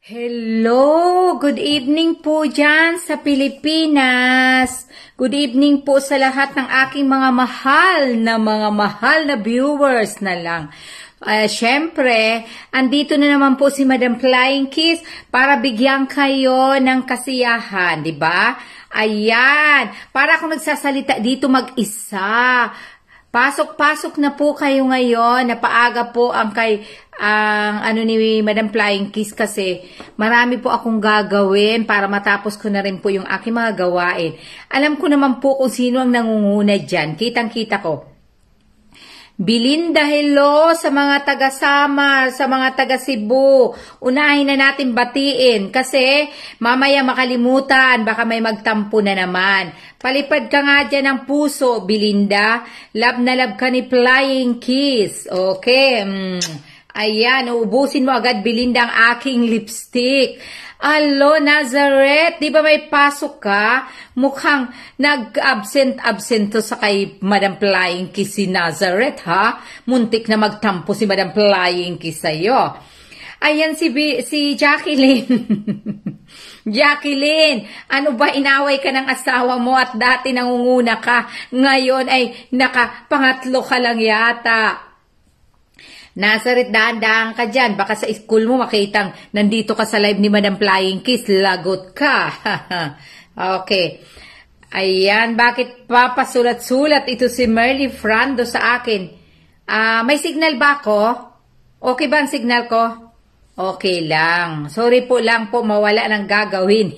Hello! Good evening po dyan sa Pilipinas. Good evening po sa lahat ng aking mga mahal na viewers na lang. Siyempre, andito na naman po si Madam Flying Kiss para bigyan kayo ng kasiyahan, di ba? Ayan, para akong nagsasalita dito mag-isa. Pasok-pasok na po kayo ngayon, napaaga po ang ni Madam Flying Kiss kasi marami po akong gagawin para matapos ko na rin po yung aking mga gawain. Alam ko naman po kung sino ang nangunguna dyan, kitang-kita ko. Belinda, hello sa mga taga-Samar, sa mga taga-Cebu. Unahin na natin batiin kasi mamaya makalimutan, baka may magtampo na naman. Palipad ka nga dyan ng puso, Belinda. Love na love ka ni Flying Kiss. Okay. Ayan, uubusin mo agad, Belinda, ang aking lipstick. Alo, Nazareth, di ba may pasok ka? Mukhang nag-absent to sa kay Madam Flying Kiss si Nazareth, ha? Muntik na magtampo si Madam Flying Kiss sa'yo. Ayan si Jacqueline. Jacqueline, ano ba, inaway ka ng asawa mo at dati nangunguna ka, ngayon ay nakapangatlo ka lang yata. Nazareth, dahan-dahan ka dyan. Baka sa school mo makitang nandito ka sa live ni Madam Flying Kiss. Lagot ka. Okay. Ayan, bakit papasulat-sulat ito si Merly Frando sa akin? May signal ba ako? Okay ba ang signal ko? Okay lang. Sorry po lang po, mawala ng gagawin.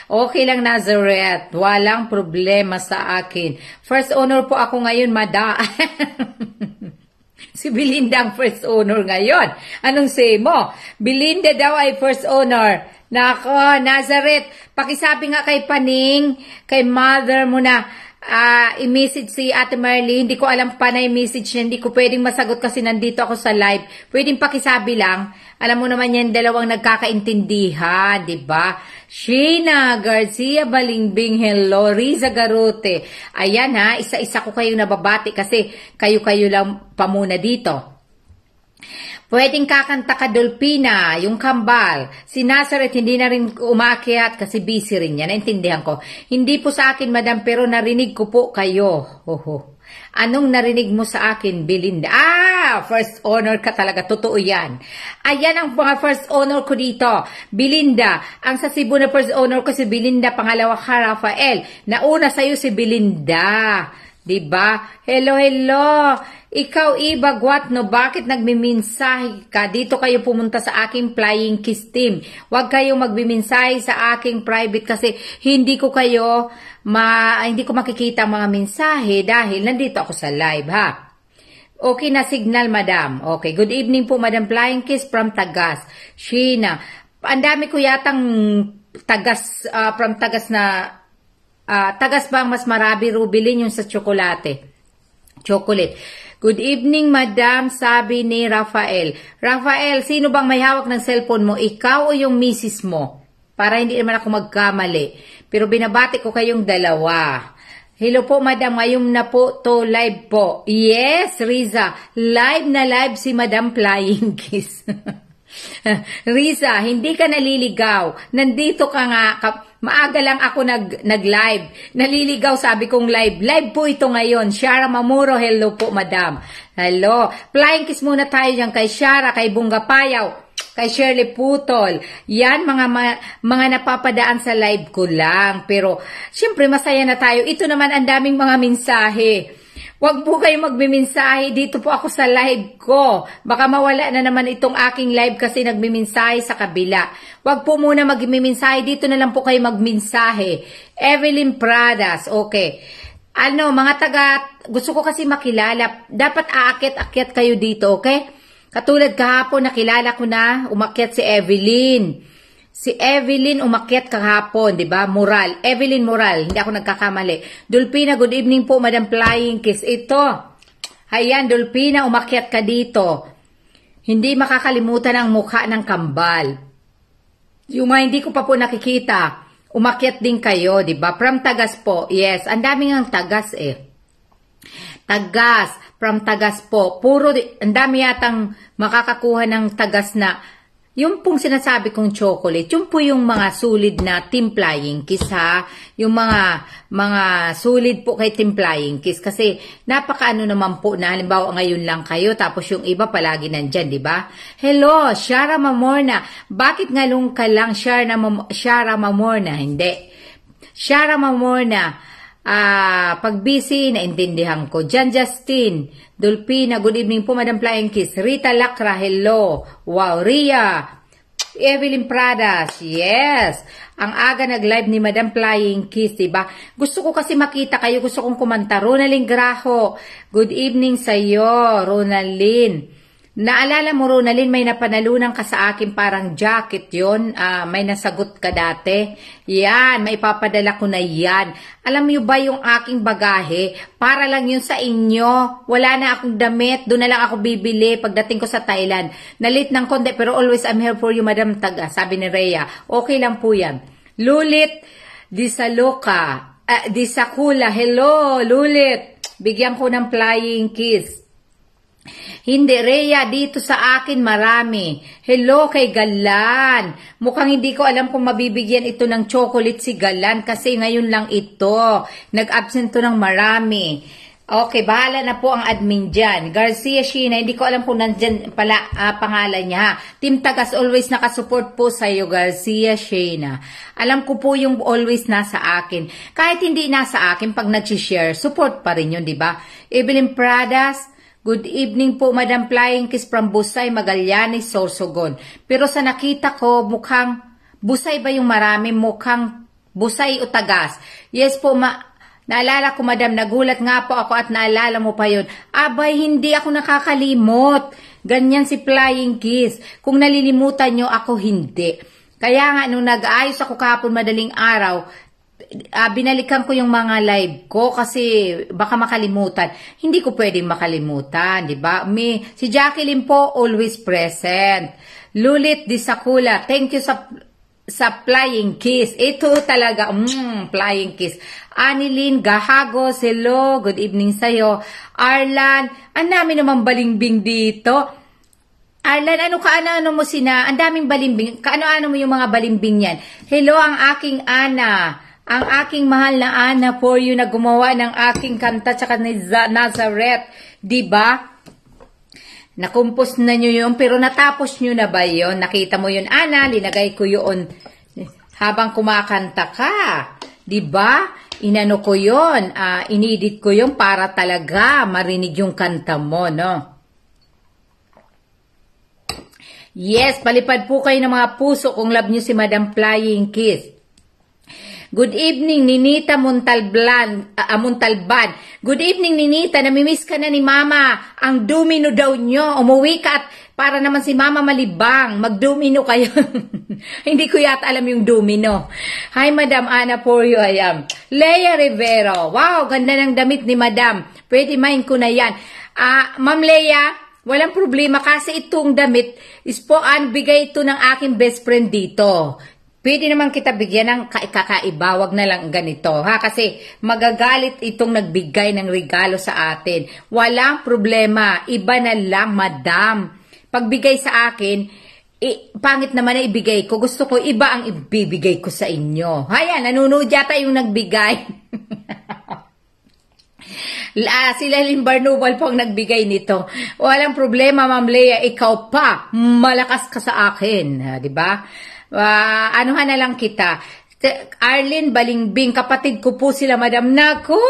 Okay lang, Nazareth. Walang problema sa akin. First honor po ako ngayon, Mada. Si Belinda ang first honor ngayon. Anong say mo? Belinda daw ay first honor. Nako, Nazareth, pakisabi nga kay Paning, kay mother mo na i-message si Ate Marley. Hindi ko alam pa na i-message niya. Hindi ko pwedeng masagot kasi nandito ako sa live. Pwedeng pakisabi lang. Alam mo naman yan, dalawang nagkakaintindihan, di ba? Sheena Garcia Balingbing, hello. Riza Garote. Ayan ha, isa-isa ko kayong nababati kasi kayo-kayo lang pa muna dito. Pwedeng kakanta ka, Dolpina, yung kambal. Si Nazareth hindi na rin umakyat kasi busy rin yan. Naintindihan ko. Hindi po sa akin, madam, pero narinig ko po kayo. Oho. Anong narinig mo sa akin, Belinda? First honor ka talaga. Totoo yan. Ayan ang mga first honor ko dito. Belinda, ang sa Cebu na first honor ko si Belinda, pangalawa ka, Rafael. Nauna sa'yo si Belinda. Diba? Hello, hello. Ikaw, Ibagwat, no? Bakit nagmiminsahe ka? Dito kayo pumunta sa aking Flying Kiss team. Huwag kayong magmiminsahe sa aking private kasi hindi ko makikita ang mga mensahe dahil nandito ako sa live, ha? Okay na signal, madam. Okay. Good evening po, Madam Flying Kiss from Tagas. Sheena. Ang dami ko yatang Tagas, from Tagas na Tagas ba ang mas marami, Rubilin, yung sa chocolate. Good evening, madam, sabi ni Rafael. Rafael, sino bang may hawak ng cellphone mo? Ikaw o yung misis mo? Para hindi naman ako magkamali. Pero binabati ko kayong dalawa. Hello po, madam. Ngayon na po to live po. Yes, Riza. Live na live si Madam Flying Kiss. Riza, hindi ka naliligaw. Nandito ka nga. Maaga lang ako nag-live. Naliligaw, sabi kong live. Live po ito ngayon. Shara Mamuro, hello po, madam. Hello. Flying Kiss muna tayo dyan kay Shara, kay Bunga Payaw, kay Shirley Putol. Yan, mga napapadaan sa live ko lang. Pero, syempre, masaya na tayo. Ito naman, ang daming mga mensahe. Huwag po kayo magmimensahe. Dito po ako sa live ko. Baka mawala na naman itong aking live kasi nagmimensahe sa kabila. Huwag po muna magmimensahe. Dito na lang po kayo magmensahe. Evelyn Pradas. Okay. Mga gusto ko kasi makilala. Dapat aakyat-akyat kayo dito, okay? Katulad kahapon, nakilala ko na, umakyat si Evelyn. Si Evelyn umakyat kahapon, di ba? Moral. Evelyn Moral, hindi ako nagkakamali. Dolpina, good evening po, Madam Flying Kiss. Ito. Ayan, Dolpina, umakyat ka dito. Hindi makakalimutan ang mukha ng kambal. Yung mga hindi ko pa po nakikita, umakyat din kayo, di ba? From Tagas po. Yes, ang daming ang Tagas eh. Tagas, from Tagas po. Ang dami yatang makakakuha ng Tagas na yung pong sinasabi kong chocolate, yung po yung mga sulid na Team Flying Kiss ha. Yung mga sulid po kay Team Flying Kiss. Kasi napakaano naman po na halimbawa ngayon lang kayo tapos yung iba palagi nandyan, di ba? Hello, Shara Mamorna. Bakit ngalong ka lang, Shara Mamorna? Hindi. Shara Mamorna. Pag busy, naintindihan ko. Jan Justin, Dulpina, good evening po, Madam Flying Kiss. Rita Lacra, hello. Wow, Ria. Evelyn Pradas, yes. Ang aga nag-live ni Madam Flying Kiss, diba? Gusto ko kasi makita kayo, gusto kong kumanta. Ronaldin Graho, good evening sa'yo, Ronaldin. Naalala mo, Ronaldin, may napanalunan ka sa akin parang jacket yon. May nasagot ka dati. Yan, may ipapadala ko na yan. Alam niyo ba yung aking bagahe? Para lang yun sa inyo. Wala na akong damit. Doon na lang ako bibili pagdating ko sa Thailand. Nalit ng konti, pero always I'm here for you, Madam Taga. Sabi ni Rhea. Okay lang po yan. Lulit, di Sakula. Hello, Lulit. Bigyan ko ng flying kiss. Hindi, Rhea, dito sa akin marami. Hello kay Galan. Mukhang hindi ko alam kung mabibigyan ito ng chocolate si Galan kasi ngayon lang ito. Nag-absent to ng marami. Okay, bahala na po ang admin dyan. Garcia Sheena, hindi ko alam kung nandyan pala pangalan niya. Team Tagas, always nakasupport po sa'yo, Garcia Sheena. Alam ko po yung always nasa akin. Kahit hindi nasa akin, pag nag-share, support pa rin yun, di ba? Evelyn Pradas, good evening po, Madam Flying Kiss from Busay, Magallanes, Sorsogon. Pero sa nakita ko, mukhang Busay ba yung marami? Mukhang Busay o Tagas. Yes po, naalala ko, Madam, nagulat nga po ako at naalala mo pa yun. Abay, hindi ako nakakalimot. Ganyan si Flying Kiss. Kung nalilimutan nyo, ako hindi. Kaya nga, nung nag-aayos ako kahapon madaling araw, binalikan ko yung mga live ko kasi baka makalimutan. Hindi ko pwedeng makalimutan, di ba? Si Jacqueline po, always present. Lulit di Sakula, thank you sa flying kiss. Ito talaga, flying kiss. Anilin Gahagos, hello, good evening sa'yo. Arlan, ang dami naman balimbing dito. Arlan, ano mo ang daming balimbing. Kaano-ano mo yung mga balimbing yan? Hello, ang aking Ana. Ang aking mahal na Ana for you na gumawa ng aking kanta tsaka ni Nazareth. Diba? Nakumpos na nyo yun, pero natapos nyo na ba yun? Nakita mo yun, Ana? Linagay ko yun habang kumakanta ka. Diba? Inano ko yun, inedit ko yun para talaga marinig yung kanta mo, no? Yes, palipad po kayo ng mga puso kung love nyo si Madam Flying Kiss. Good evening, Ninita Montalban. Good evening, Ninita. Namimiss ka na ni Mama. Ang domino daw nyo. Umuwi ka at para naman si Mama malibang. Mag-domino kayo. Hindi ko yata alam yung domino. Hi, Madam Ana, for you I am. Leia Rivero. Wow, ganda ng damit ni Madam. Pwede main ko na yan. Ma'am Leia, walang problema kasi itong damit is po bigay ito ng aking best friend dito. Pwede naman kita bigyan ng kakaiba, wag na lang ganito, ha? Kasi magagalit itong nagbigay ng regalo sa atin. Walang problema, iba na lang, Madam. Pagbigay sa akin, pangit naman na ibigay ko. Gusto ko iba ang ibibigay ko sa inyo. Hayan, nanonood yata yung nagbigay. Sila Limbarnubal po ang nagbigay nito. Walang problema, Ma'am Leia, ikaw pa, malakas ka sa akin, di ba? Anuhan na lang kita. Arlene Balingbing, kapatid ko po sila, Madam. Nako,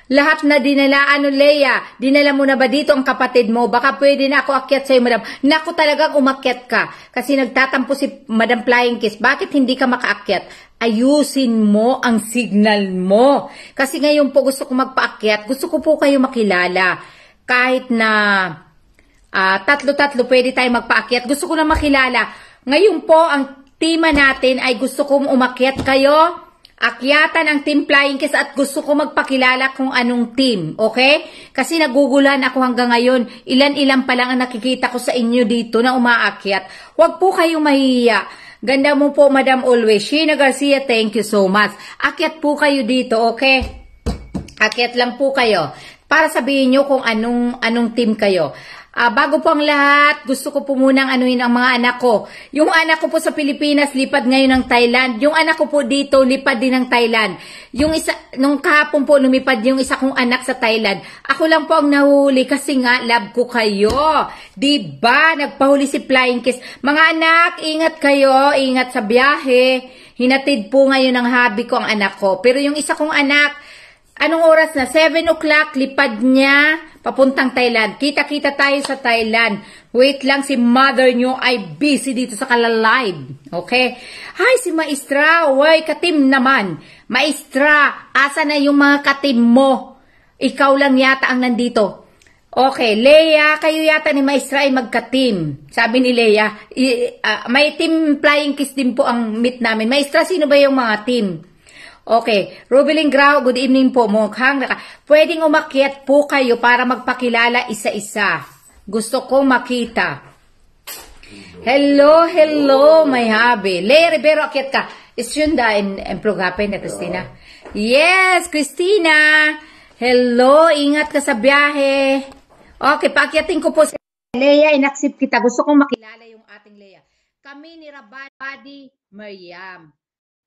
lahat na dinala. Leia, dinala mo na ba dito ang kapatid mo? Baka pwede na ako akyat sa'yo, Madam. Nako, talagang umakyat ka. Kasi nagtatampo si Madam Flying Kiss. Bakit hindi ka makaakyat? Ayusin mo ang signal mo. Kasi ngayon po gusto ko magpaakyat. Gusto ko po kayo makilala. Kahit na tatlo-tatlo pwede tayo magpaakyat. Gusto ko na makilala. Ngayon po, ang tema natin ay gusto kong umakyat kayo, akyatan ang Team Flying Kiss at gusto ko magpakilala kung anong team, okay? Kasi nagugulan ako hanggang ngayon, ilan-ilan pa lang ang nakikita ko sa inyo dito na umaakyat. Huwag po kayong mahihiya. Ganda mo po, Madam always. Sheena Garcia, thank you so much. Akyat po kayo dito, okay? Akyat lang po kayo. Para sabihin nyo kung anong team kayo. Bago po ang lahat, gusto ko po munang anuhin ang mga anak ko. Yung anak ko po sa Pilipinas, lipad ngayon ng Thailand. Yung anak ko po dito, lipad din ng Thailand. Yung isa, nung kahapon po lumipad yung isa kong anak sa Thailand. Ako lang po ang nahuli kasi nga love ko kayo. Diba? Nagpahuli si Flying Kiss. Mga anak, ingat kayo, ingat sa biyahe. Hinatid po ngayon ng hubby ko ang anak ko. Pero yung isa kong anak, anong oras na? 7 o'clock, lipad niya, papuntang Thailand. Kita-kita tayo sa Thailand. Wait lang, si mother nyo ay busy dito sa Kalalive. Okay? Hi, si Maestra. Way, katim naman. Maestra, asa na yung mga katim mo? Ikaw lang yata ang nandito. Okay, Leia, kayo yata ni Maestra ay magka-team. Sabi ni Leia, may team Flying Kiss din po ang meet namin. Maestra, sino ba yung mga team? Okay, Rubeling Grau, good evening po. Mukhang pwedeng umakyat po kayo para magpakilala isa-isa. Gusto kong makita. Hello, hello, my hubby. Leia Rivero, akyat ka. Is yun da in prograpin na Christina? Yes, Christina. Hello, ingat ka sa biyahe. Okay, paakyatin ko po si Leia, inaksip kita. Gusto kong makilala yung ating Leia. Kami ni Rabadi Mariam.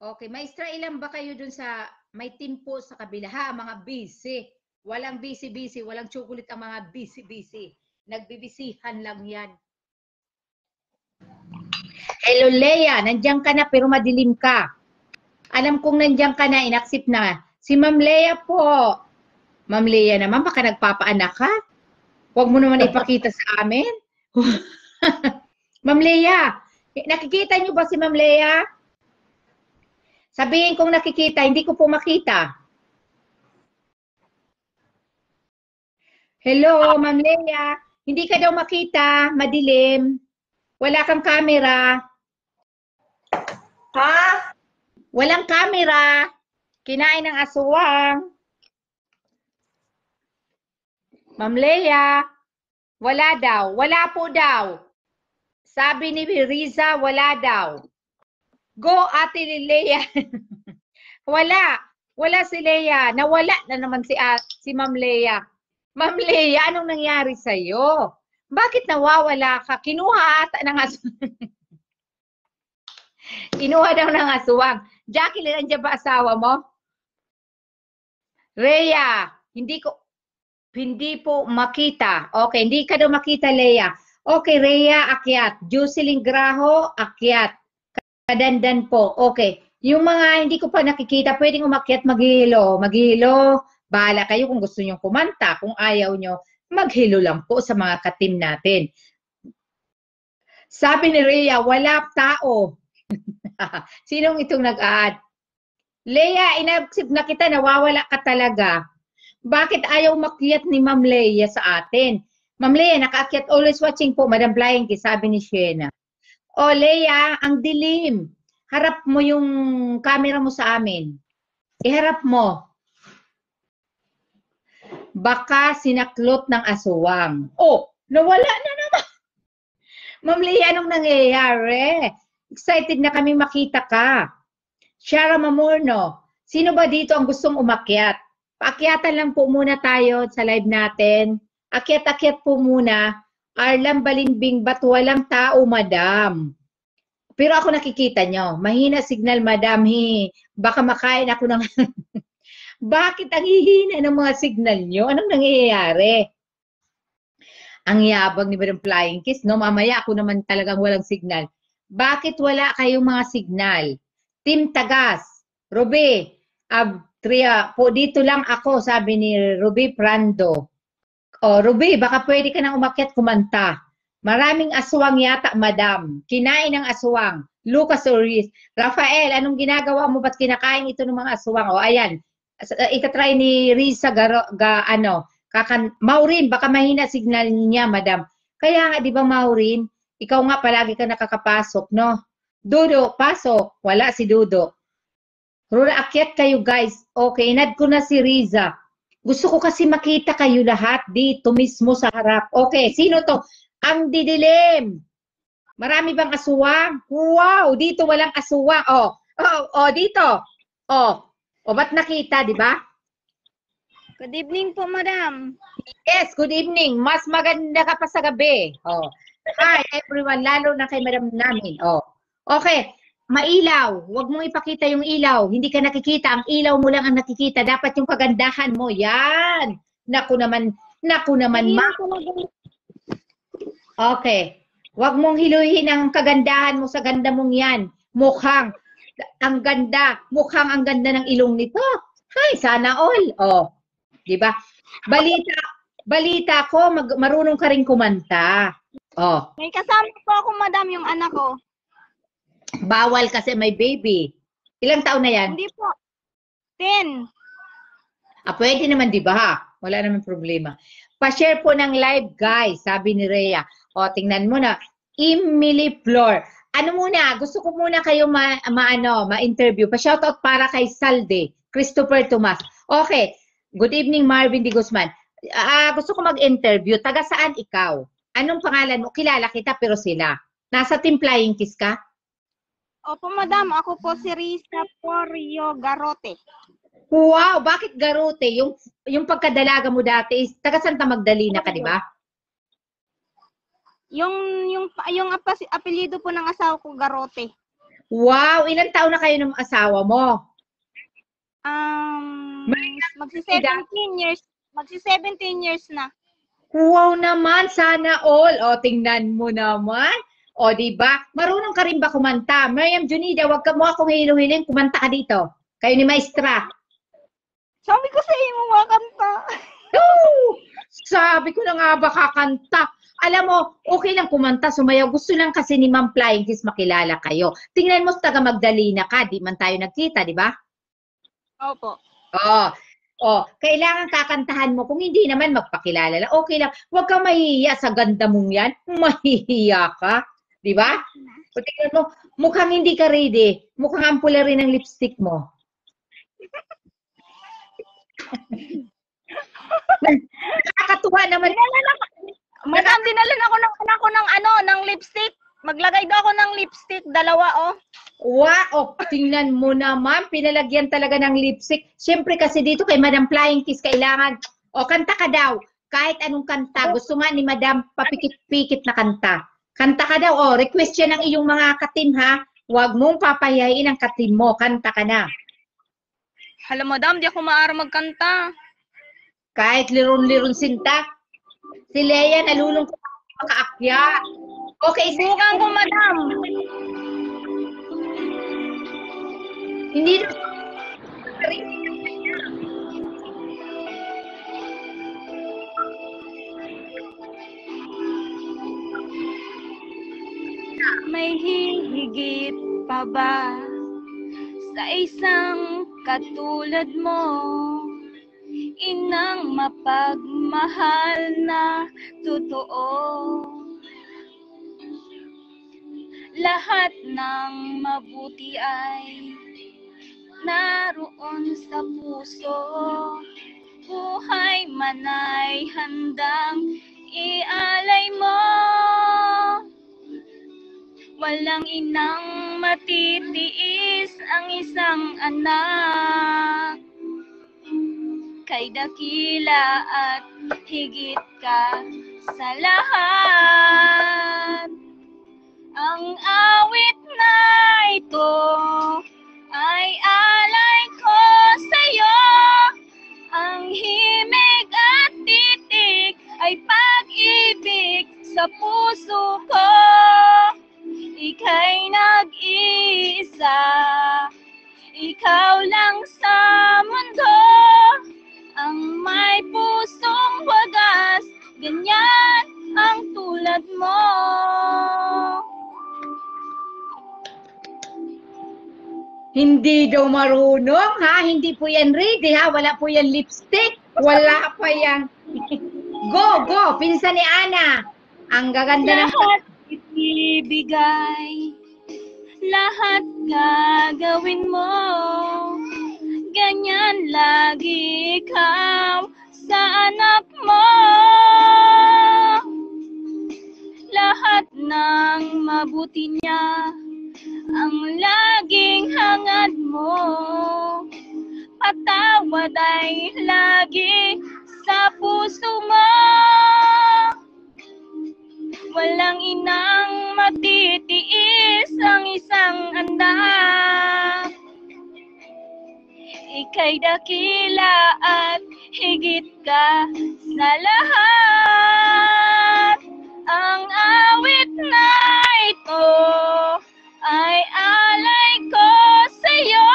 Okay, Maestra, ilan ba kayo dun sa may team po sa kabila? Ha, mga busy. Walang busy-busy, walang chocolate ang mga busy-busy. Nagbibisihan lang yan. Hello, Leia. Nandiyan ka na pero madilim ka. Alam kong nandiyan ka na, inaksip na. Si Ma'am Leia po. Ma'am Leia naman, baka nagpapaanak ka? Huwag mo naman ipakita sa amin. Ma'am Leia, nakikita niyo ba si Ma'am Leia? Sabihin kong nakikita, hindi ko po makita. Hello, Ma'am Leia. Hindi ka daw makita, madilim. Wala kang camera. Ha? Walang camera. Kinain ng aswang. Ma'am Leia, wala daw. Wala po daw. Sabi ni Riza, wala daw. Go, Ate Leia. Wala. Wala si Leia. Nawala na naman si Ma'am Leia. Ma'am Leia, anong nangyari sa'yo? Bakit nawawala ka? Kinuha ata ng aswang. Kinuha daw ng aswang. Jacqueline, nandiyan ba asawa mo? Rhea, hindi po makita. Okay, hindi ka daw makita, Leia. Okay, Rhea, akyat. Jocelyn Graho, akyat. Kadandan po. Okay. Yung mga hindi ko pa nakikita, pwedeng umakyat, maghihilo. Maghihilo, bahala kayo kung gusto nyo kumanta. Kung ayaw nyo, maghilo lang po sa mga katim natin. Sabi ni Rhea, wala tao. Sinong itong nag-add? Leia, inabsib na kita, nawawala ka talaga. Bakit ayaw makyat ni Ma'am Leia sa atin? Ma'am Leia, nakaakyat, always watching po, Madam Flying Kiss, sabi ni Shena. O Leia, ang dilim. Harap mo yung camera mo sa amin. Iharap mo. Baka sinaklot ng aswang. Oh, nawala na naman. Ma'am Leia, anong nangyayari? Excited na kami makita ka. Shara Mamorno, sino ba dito ang gustong umakyat? Paakyatan lang po muna tayo sa live natin. Akyat-akyat po muna. Arlam Balimbing, ba't walang tao, madam? Pero ako nakikita nyo. Mahina signal, madam. Baka makain ako ng... Bakit ang hihina ng mga signal nyo? Anong nangyayari? Ang yabang ni Madam Flying Kiss, no? Mamaya ako naman talagang walang signal. Bakit wala kayong mga signal? Team Tagas, Ruby, Tria, po dito lang ako, sabi ni Ruby Prando. O, Ruby, baka pwede ka nang umakyat kumanta. Maraming aswang yata, madam. Kinain ng aswang. Lucas Oris. Rafael, anong ginagawa mo? Ba't kinakain ito ng mga aswang? O, ayan. Itatry ni Risa Maureen, baka mahina signal niya, madam. Kaya nga, di ba, Maureen? Ikaw nga, palagi ka nakakapasok, no? Dudo, pasok. Wala si Dudo. Rura, akyat kayo, guys. Okay, inad ko na si Riza. Gusto ko kasi makita kayo lahat dito mismo sa harap. Okay, sino to? Ang didilim. Marami bang aswang? Wow, dito walang aswang. Dito. O, ba't nakita, di ba? Good evening po, madam. Yes, good evening. Mas maganda ka pa sa gabi. Oh. Hi, everyone, lalo na kay madam namin. Oh. Okay, mailaw. Huwag mong ipakita yung ilaw. Hindi ka nakikita. Ang ilaw mo lang ang nakikita. Dapat yung kagandahan mo. Yan. Naku naman, ma. Okay. Huwag mong hiluhin ang kagandahan mo sa ganda mong yan. Mukhang ang ganda ng ilong nito. Hay, sana all. Oh. 'Di ba? Balita ko, marunong ka rin kumanta. Oh. May kasama po ako, madam, yung anak ko. Bawal kasi may baby. Ilang taon na yan? Hindi po. 10. Pwede naman, 'di ba? Wala naman problema. Pa-share po ng live, guys, sabi ni Rhea. O, tingnan mo na. Emily Flor. Ano muna, gusto ko muna kayo ma-interview. Pa-shoutout para kay Salde, Christopher Tomas. Okay. Good evening, Marvin D. Guzman. Gusto ko mag-interview. Taga saan ikaw? Anong pangalan mo? Kilala kita pero sila. Nasa Team Flying Kiss ka? Opo, madam. Ako po si Risa Porio Garote. Wow! Bakit Garote? Yung pagkadalaga mo dati is taga Santa Magdalena ka, di ba? Yung apelyido po ng asawa ko, Garote. Wow! Ilang taon na kayo ng asawa mo? Magsi-17 years. Magsi-17 years na. Wow naman, sana all. O, tingnan mo naman. O, di ba? Marunong ka rin ba kumanta? Miriam Junida, wag ka mo akong hiluhilin, kumanta ka dito. Kayo ni Maestra. Sabi ko sa iyo, makanta. Sabi ko na nga ba kakanta. Alam mo, okay lang kumanta, sumayaw. Gusto lang kasi ni Ma'am Flying Kiss makilala kayo. Tingnan mo, taga Magdalena ka. Di man tayo nagkita, di ba? Opo. Kailangan kakantahan mo. Kung hindi naman, magpakilala lang. Okay lang. Huwag kang mahihiya sa ganda mong yan. Mahihiya ka. Di ba? O tingnan mo, mukhang hindi ka ready. Mukhang ampula rin ang lipstick mo. Nakakatuwa naman. Madam, dinalan ako ng anak ko ng lipstick. Maglagay daw ako ng lipstick, 2, oh. Wow, tingnan mo naman, pinalagyan talaga ng lipstick. Siyempre kasi dito kay Madam Flying Kiss kailangan, kanta ka daw. Kahit anong kanta, gusto nga ni Madam papikit-pikit na kanta. Kanta ka daw, request yan ng iyong mga katim ha. Huwag mong papayayin ang katim mo, kanta ka na. Hala, madam, di ako maaari magkanta. Kahit liron-liron sinta. Si Leia nalulungkot makaakyat. Okay, subukan ko, madam. Hindi na. May hihigit pa ba sa isang katulad mo? Inang mapagmahal na totoo. Lahat ng mabuti ay naroon sa puso. Buhay man ay handang ialay mo. Walang inang matitiis ang isang anak. Kay dakila at higit ka sa lahat. Ang awit na ito ay alay ko sa'yo. Ang himig at titik ay pag-ibig sa puso ko. Ika'y nag-iisa, ikaw lang sa mundo. Ang may pusong wagas, ganyan ang tulad mo. Hindi daw marunong, ha? Hindi po yan ready, ha? Wala po yan lipstick. Wala pa yan. Go, go! Pinsan ni Ana. Ang gaganda ng... Lahat ibibigay, lahat gagawin mo. Ganyan lagi ikaw sa anak mo. Lahat ng mabuti niya ang laging hangad mo. patawad ay lagi sa puso mo. Walang inang matitiis ang isang anak. Ika'y dakila at higit ka sa lahat. Ang awit na ito ay alay ko sa'yo.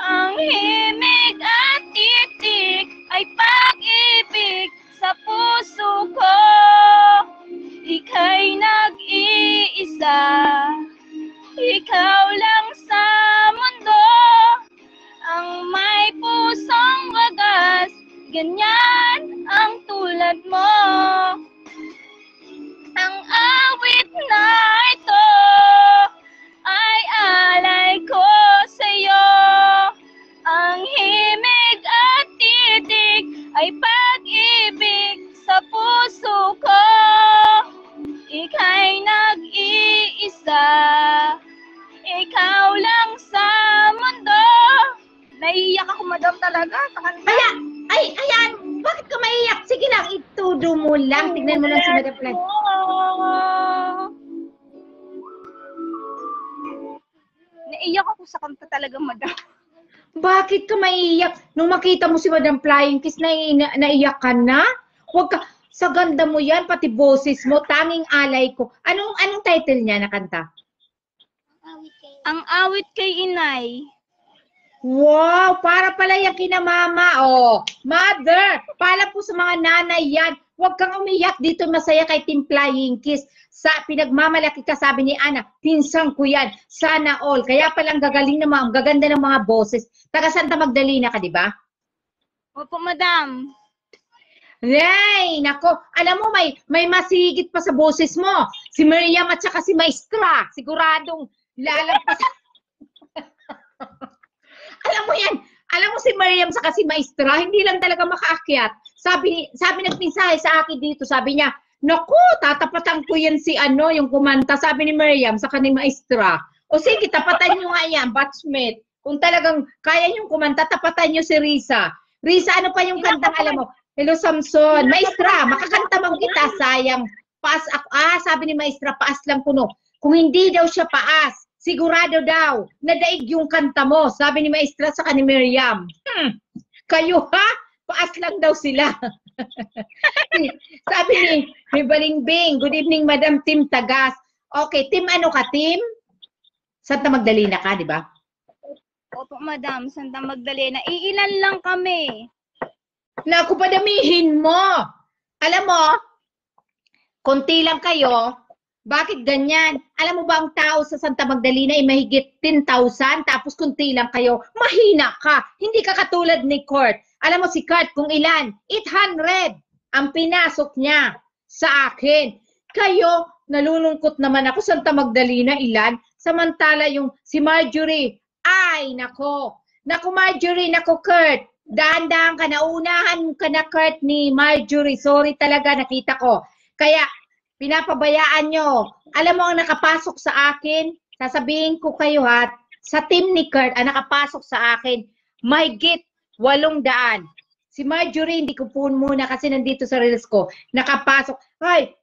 Ang himig at titik ay pag-ibig sa puso ko. Ika'y nag-iisa, ikaw lang sa mundo. Ang may pusong wagas, ganyan ang tulad mo. Ang awit na ito ay alay ko sa'yo. Ang himig at titig ay pag-ibig sa puso ko. Ika'y nag-iisa, ikaw lang sa mundo. Naiiyak ako, madam, talaga sa kanta. Ayan, bakit ka maiiyak? Sige lang, itudo mo lang. Tignan mo lang si Madam Plan. Naiiyak ako sa kanta talaga, madam. Bakit ka maiiyak? Nung makita mo si Madam Flying Kiss, naiiyak ka na? Huwag ka, sa ganda mo yan, pati boses mo, tanging alay ko. Anong title niya na kanta? Ang awit kay inay. Wow, para pala yung kina mama. Oh, mother, pala po sa mga nanay yan. Huwag kang umiyak dito, masaya kay Team Flying Kiss. Sa pinagmamalaki ka, sabi ni Ana, pinsang ko yan. Sana all. Kaya palang gagaling na mga, gaganda ng mga boses. Taga Santa Magdalena ka, di ba? Opo, madam. Ay, nako. Alam mo, may masigit pa sa boses mo. Si Miriam at saka si Maestra. Siguradong lalampas. Alam mo yan. Alam mo si Miriam saka si Maestra, hindi lang talaga makaakyat. Sabi nagmensahe sa akin dito, sabi niya, naku, tatapatan ko yan si yung kumanta. Sabi ni Miriam saka ni Maestra. O sige, tapatan nyo nga yan, batchmate. Kung talagang kaya nyo kumanta, tapatan nyo si Risa. Risa, ano pa yung kantang alam mo? Hello, Samson. Maestra, makakanta mo kita, sayang. Paas ako. Sabi ni Maestra, paas lang kuno. Kung hindi daw siya paas, sigurado daw, nadaig yung kanta mo. Sabi ni Maestra sa ni Miriam. Kayo ha? Paas lang daw sila. Sabi ni Balingbing, good evening Madam Tim Tagas. Okay, Tim ano ka, Tim? Santa Magdalena ka, di ba? Opo, madam, Santa Magdalena. Iilan lang kami. Naku, padamihin mo. Alam mo, konti lang kayo. Bakit ganyan? Alam mo ba ang tao sa Santa Magdalena ay mahigit 10,000 tapos kunti lang kayo? Mahina ka. Hindi ka katulad ni Kurt. Alam mo si Kurt kung ilan? 800 ang pinasok niya sa akin. Kayo, nalulungkot naman ako. Santa Magdalena, ilan? Samantala yung si Marjorie, ay nako. Nako Marjorie, nako Kurt. Dahan-dahan ka, naunahan ka na Kurt ni Marjorie. Sorry talaga, nakita ko. Kaya, pinapabayaan nyo. Alam mo ang nakapasok sa akin, sasabihin ko kayo ha, sa team ni Kurt, ang nakapasok sa akin, mahigit 800. Si Marjorie, hindi ko po muna kasi nandito sa reels ko, nakapasok. Ay,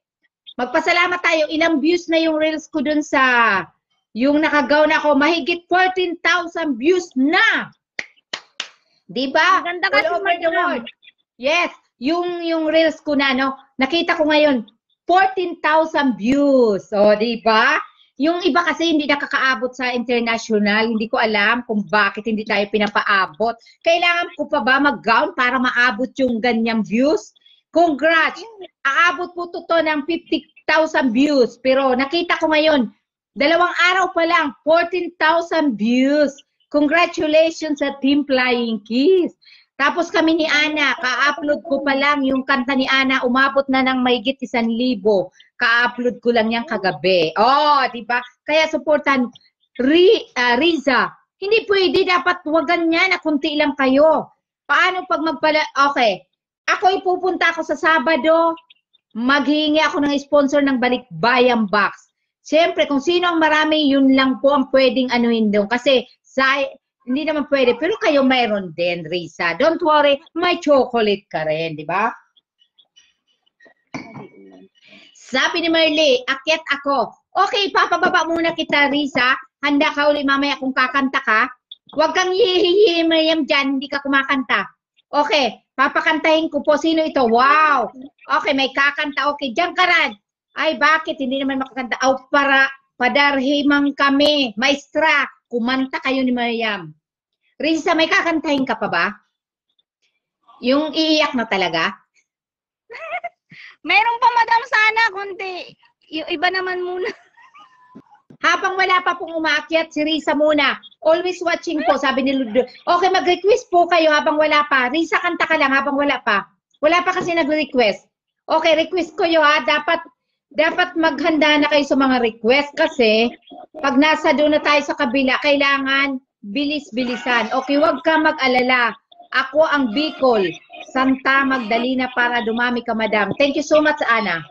magpasalamat tayo. Ilang views na yung reels ko dun sa, yung nakagaw na ako, mahigit 14,000 views na. Diba? Maganda All over the world. Yes, yung reels ko na, no, nakita ko ngayon, 14,000 views. O, di ba? Yung iba kasi hindi nakakaabot sa international. Hindi ko alam kung bakit hindi tayo pinapaabot. Kailangan ko pa ba mag-gown para maabot yung ganyang views? Congrats! Aabot po to ng 50,000 views. Pero nakita ko ngayon, 2 araw pa lang, 14,000 views. Congratulations sa Team Flying Kiss. Tapos kami ni Ana, ka-upload ko pa lang yung kanta ni Ana, umabot na ng mahigit 1,000. Ka-upload ko lang yan kagabi. Oh, di ba? Kaya supportan Riza. Hindi pwede, dapat wagan niya na kunti lang kayo. Paano pag okay. Ako ipupunta ako sa Sabado, maghihingi ako ng sponsor ng Balikbayan Box. Siyempre, kung sino ang marami, yun lang po ang pwedeng anuhin doon. Kasi Hindi naman pwede. Pero kayo mayroon din, Risa. Don't worry, may chocolate ka rin, di ba? Sabi ni Marley, akyat ako. Okay, papababa muna kita, Risa. Handa ka uli mamaya kung kakanta ka. Huwag kang hihihi, Miriam, dyan. Hindi ka kumakanta. Okay, papakantahin ko po. Sino ito? Wow! Okay, may kakanta. Okay, dyan ka rin. Ay, bakit? Hindi naman makakanta. Aw, para padarhimang kami. Maestra, kumanta kayo ni Miriam. Risa, may kakantahin ka pa ba? Yung iiyak na talaga? Meron pa, madam, sana, kundi. Yung iba naman muna. Habang wala pa pong umaakyat, si Risa muna. Always watching po, sabi ni Ludo. Okay, mag-request po kayo habang wala pa. Risa, kanta ka lang habang wala pa. Wala pa kasi nag-request. Okay, request ko yun ha. Dapat maghanda na kayo sa mga request kasi pag nasa doon na tayo sa kabila, kailangan bilis-bilisan. Okay, huwag ka mag-alala. Ako ang Bicol, Santa Magdalena para dumami ka, madam. Thank you so much, Ana.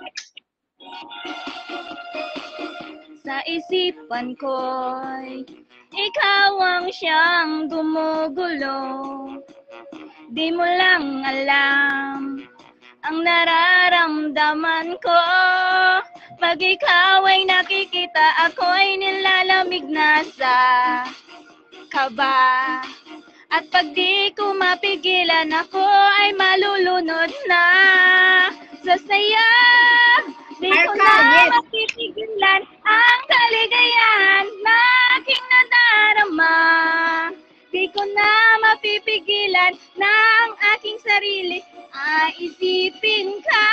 Sa isipan ko'y ikaw ang siyang gumugulo. Di mo lang alam ang nararamdaman ko. Pag ikaw ay nakikita, ako'y nilalamig na sa kaba. At pag di ko mapigilan, ako ay malulunod na sa saya. Di ko na mapipigilan ang kaligayahan na aking nadarama. Di ko na mapipigilan na ang aking sarili ay isipin ka.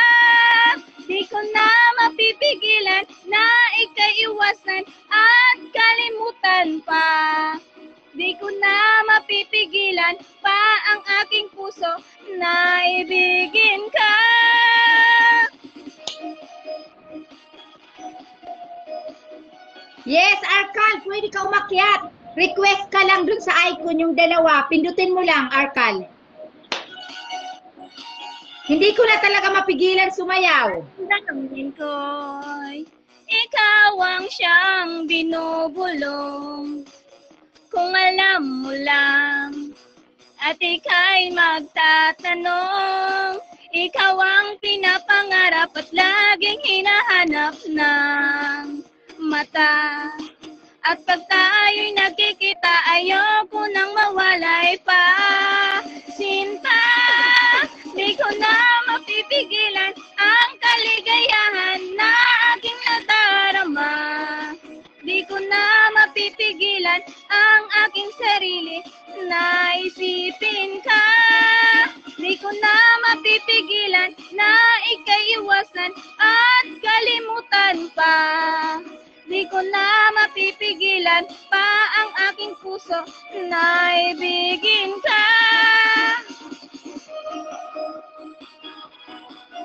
Di ko na mapipigilan na ika'y iwasan at kalimutan pa. Di ko na mapipigilan pa ang aking puso na ibigin ka. Yes, Arkal, pwede ka umakyat. Request ka lang dun sa icon, yung dalawa. Pindutin mo lang, Arkal. Hindi ko na talaga mapigilan sumayaw. Damdamin ko'y ikaw ang siyang binubulong. Kung alam mo lang at ika'y magtatanong, ikaw ang pinapangarap at laging hinahanap ng mata. At pag tayo'y nagkikita, ayoko nang mawalay pa. Sinta, di ko na mapipigilan ang kaligayahan na aking nadarama. Di ko na mapipigilan ang aking sarili na isipin ka. Di ko na mapipigilan na ika'y iwasan at kalimutan pa. Di ko na mapipigilan pa ang aking puso na ibigin ka.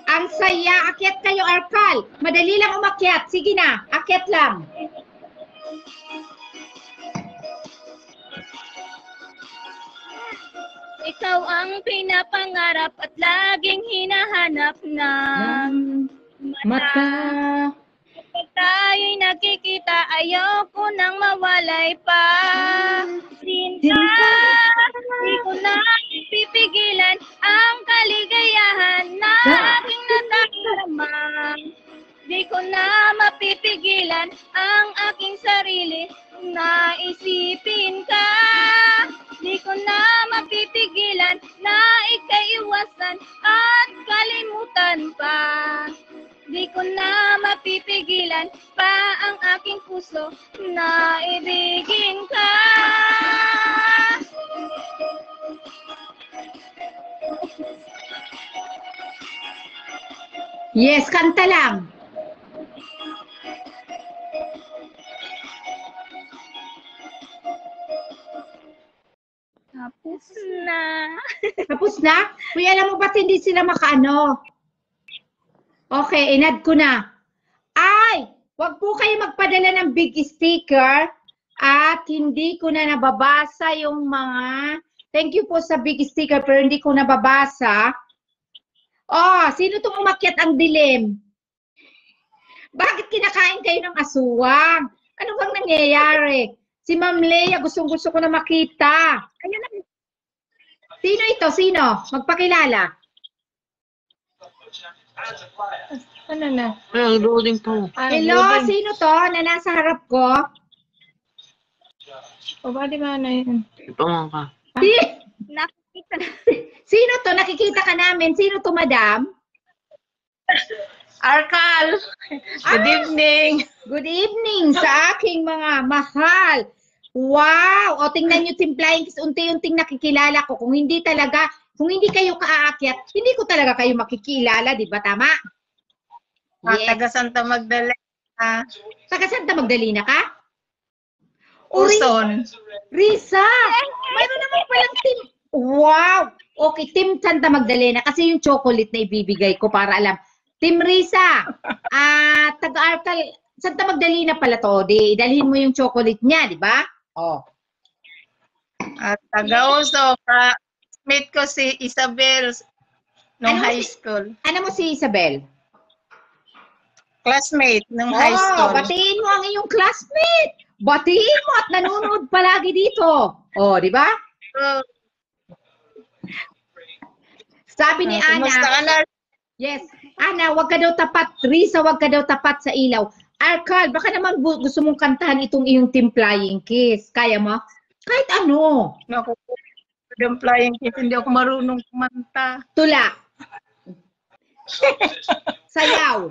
Ang saya. Akyat kayo, Arkal. Madali lang umakyat. Sige na, akyat lang. Ikaw ang pinapangarap at laging hinahanap ng mata. Kapag tayo'y nakikita, ayoko nang mawalay pa. Sinta, di ko na ipipigilan ang kaligayahan na aking nadarama. Di ko na mapipigilan ang aking sarili na isipin ka. Di ko na mapipigilan na ika'y iwasan at kalimutan pa. Di ko na mapipigilan pa ang aking puso na ibigin ka. Yes, kanta lang. Tapos na. Tapos na? Uy, alam mo ba't hindi sila makaano? Okay, inad ko na. Ay, wag po kayo magpadala ng big sticker at hindi ko na nababasa yung mga... Thank you po sa big sticker pero hindi ko nababasa. Oh, sino itong umakyat ang dilim? Bakit kinakain kayo ng aswang? Ano bang nangyayari? Si Ma'am Leia, gustong-gusto ko na makita. Ayun na. Sino ito? Sino? Magpakilala. Ano na? Loading po. Hello, sino to na nasa harap ko? O, ba di ba na yun? Ito nga ka. Nakikita na. Sino to? Nakikita ka namin. Sino to, madam? Arkal! Good evening! Good evening sa aking mga mahal. Wow! O, tingnan nyo, Team Flying Kiss, unti-unting nakikilala ko. Kung hindi kayo kaakyat, hindi ko talaga kayo makikilala, di ba? Tama? Yes. Taga Santa Magdalena. Taga Santa Magdalena ka? Uson. Risa! Mayroon naman palang team. Wow! Okay, Team Santa Magdalena. Kasi yung chocolate na ibibigay ko para alam. Team Risa, taga-Arkal, Santa Magdalena pala to. Di, dalhin mo yung chocolate niya, di ba? Oh. At taga Uso. Meet ko si Isabel nung high school. Ano mo si Isabel? Classmate nung high school. Batiin mo ang iyong classmate. Batiin mo at nanonood palagi dito. Oh, di ba? Sabi ni Ana. Kumusta ka na? Yes. Ana, wag ka daw tapat. Risa, wag ka daw tapat sa ilaw. Arkal, baka naman gusto mong kantahan itong iyong Team Flying Kiss. Kaya mo? Kahit ano. Naku, yung Flying Kiss, hindi ako marunong kumanta. Tula. Sayaw.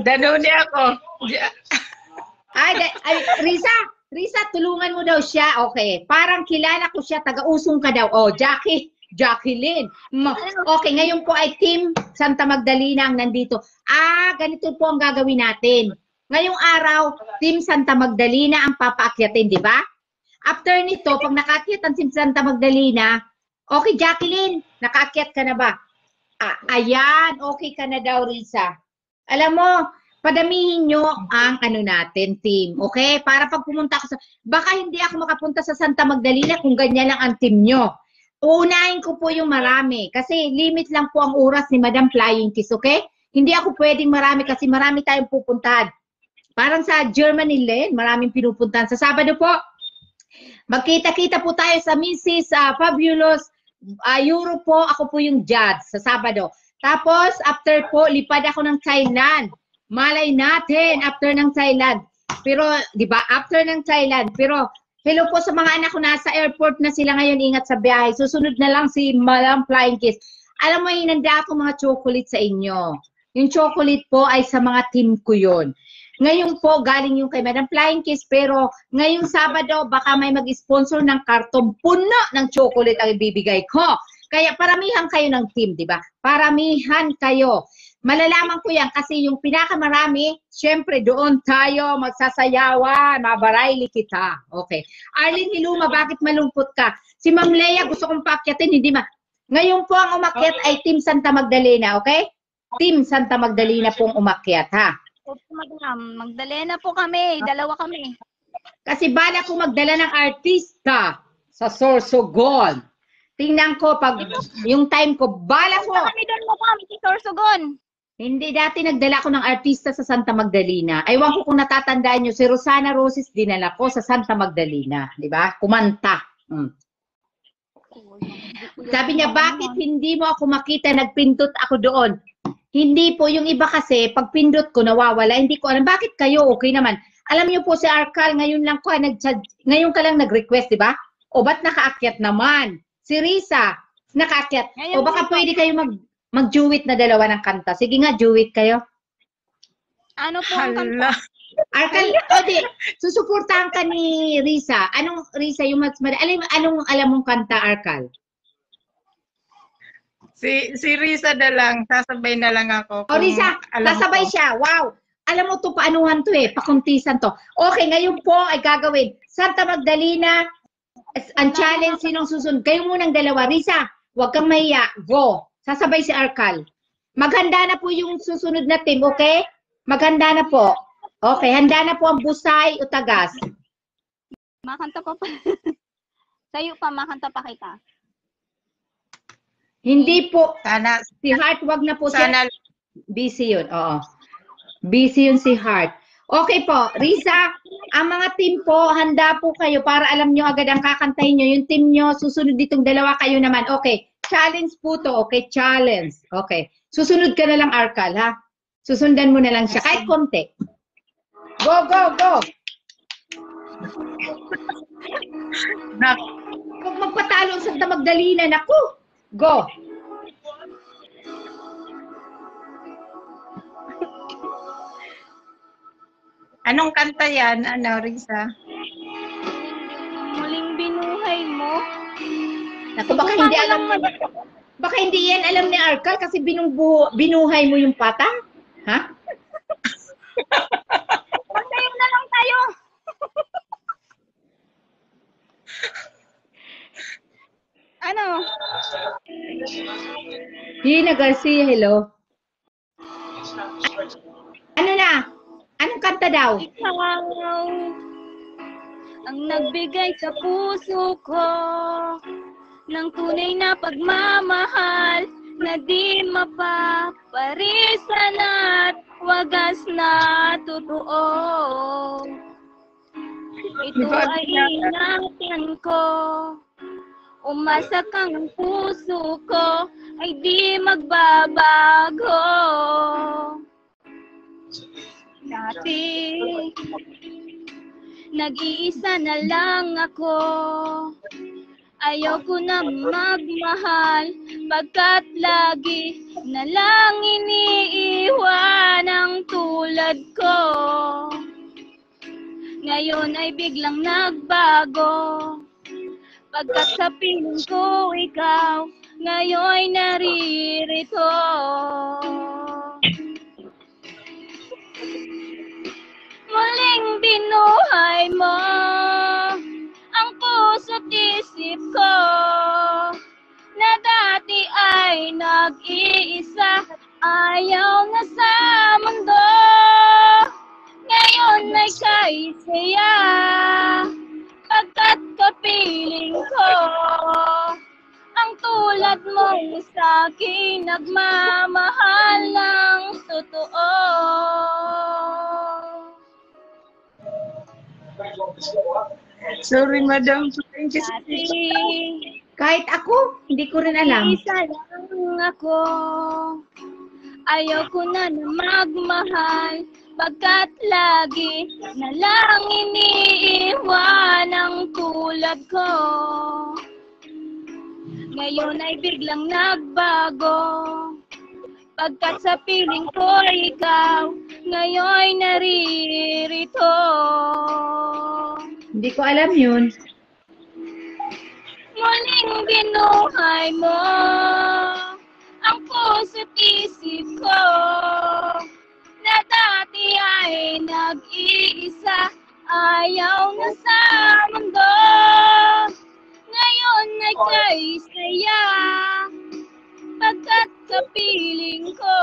Danuni ako. Risa, tulungan mo daw siya. Okay. Parang kilala ko siya. Taga-usong ka daw. Oh, Jacqueline. Okay, ngayon po ay Team Santa Magdalena ang nandito. Ganito po ang gagawin natin. Ngayong araw, Team Santa Magdalena ang papaakyatin, di ba? After nito, pag nakaakyat ang Team Santa Magdalena, okay, Jacqueline, nakaakyat ka na ba? Ayan, okay ka na daw, Risa. Alam mo, padamihin nyo ang natin, team. Okay? Para pag pumunta ako baka hindi ako makapunta sa Santa Magdalena kung ganyan lang ang team nyo. Uunahin ko po yung marami. Kasi limit lang po ang oras ni Madam Flying Kiss, okay? Hindi ako pwedeng marami kasi marami tayong pupuntahan. Parang sa Germany, Len, maraming pinupuntahan. Sa Sabado po, magkita-kita po tayo sa Mrs. Fabulous Euro po. Ako po yung judge sa Sabado. Tapos, after po, lipad ako ng Thailand. Malay natin, after ng Thailand. Pero, di ba, after ng Thailand. Pero, hello po sa mga anak ko, nasa airport na sila ngayon, ingat sa biyahe. Susunod na lang si Madam Flying Kiss. Alam mo, hinanda ako mga chocolate sa inyo. Yung chocolate po ay sa mga team ko yun. Ngayon po, galing yung kay Madam Flying Kiss, pero ngayong Sabado, baka may mag-sponsor ng karton puno ng chocolate ang ibibigay ko. Kaya paramihan kayo ng team, di ba? Paramihan kayo. Malalaman ko yan kasi yung pinakamarami, syempre doon tayo magsasayawan, mabarayli kita. Okay. Arlene Hiluma, bakit malungkot ka? Si Ma'am Leia, gusto kong paakyatin, hindi ma. Ngayon po ang umakyat ay Team Santa Magdalena, okay? Team Santa Magdalena pong umakyat, ha? Opo, Madam. Magdalena po kami. Dalawa kami. Kasi bala ko magdala ng artista sa Sorsogon. Tingnan ko pag yung time ko, bala ko. Kami doon mo kami si Sorsogon. Hindi, dati nagdala ko ng artista sa Santa Magdalena. Aywan ko kung natatandaan nyo, si Rosana Roses dinala ko sa Santa Magdalena. Di ba? Kumanta. Sabi niya, bakit hindi mo ako makita? Nagpindot ako doon. Hindi po, yung iba kasi, pag pindot ko, nawawala. Hindi ko alam. Bakit kayo? Okay naman. Alam niyo po si Arkal, ngayon lang ko, ngayon ka lang nag-request, di ba? O ba't nakaakyat naman? Si Risa, nakaakyat. O baka pwede kayo mag-duet na dalawa ng kanta. Sige nga, duet kayo. Ano po ang kanta? Arkal, susuportahan ka ni Risa. Anong Risa, yung anong alam mong kanta, Arkal? Si Risa na lang, sasabay na lang ako. O Risa, sasabay siya. Wow! Alam mo to, paanuhan to pakuntisan to. Okay, ngayon po ay gagawin. Santa Magdalena, ang challenge, sinong susunod? Kayo munang dalawa. Risa, huwag kang mahiya. Go! Sasabay si Arkal. Maghanda na po yung susunod na team, okay? Maghanda na po. Okay, handa na po ang Busay o Tagas. Makanta pa pa. Sa'yo pa, makanta pa kita. Hindi po. Sana. Si Heart, wag na po Sana. Busy yun, oo. Busy yun si Heart. Okay po, Risa, ang mga team po, handa po kayo para alam nyo agad ang kakantahin nyo. Yung team nyo, susunod ditong dalawa kayo naman. Okay, challenge po to. Okay, challenge. Okay, susunod ka na lang, Arkal, ha? Susundan mo na lang siya, kahit konti. Go, go, go! Huwag magpatalo ang Santa Magdalena. Naku! Go! Anong kanta yan, Risa? Muling binuhay mo. Naku, baka hindi yan alam ni Arkal kasi binuhay mo yung patang. Ha? Magtayo na lang tayo. Ano? Gina Garcia, hello. Ano na? Anong kanta daw? Ikaw ang nagbigay sa puso ko ng tunay na pagmamahal na di mapaparisan at wagas na totoo. Ito ay ingatan ko. Umasa kang ang puso ko ay di magbabago. Dati, nag-iisa na lang ako. Ayoko na magmahal pagkat lagi na lang iniiwan ang tulad ko. Ngayon ay biglang nagbago pagkat sa piling ko ikaw ngayon naririto. Muling binuhay mo ang puso't isip ko na dati ay nag-iisa, ayaw na sa mundo. Ngayon ay kaisaya pagkat kapiling ko ang tulad mong sa'kin nagmamahal ng totoo. Sorry, madam. Dati, Kahit ako, hindi ko rin alam. isa lang ako. Ayoko na magmahal pagkat lagi na lang iniiwan ang tulad ko. Ngayon ay biglang nagbago pagkat sa piling ko ikaw ngayon naririto. Hindi ko alam yun. Muling binuhay mo ang puso't isip ko na dati ay nag-iisa, ayaw na sa mundo. Ngayon ay kaisaya pagkat kapiling ko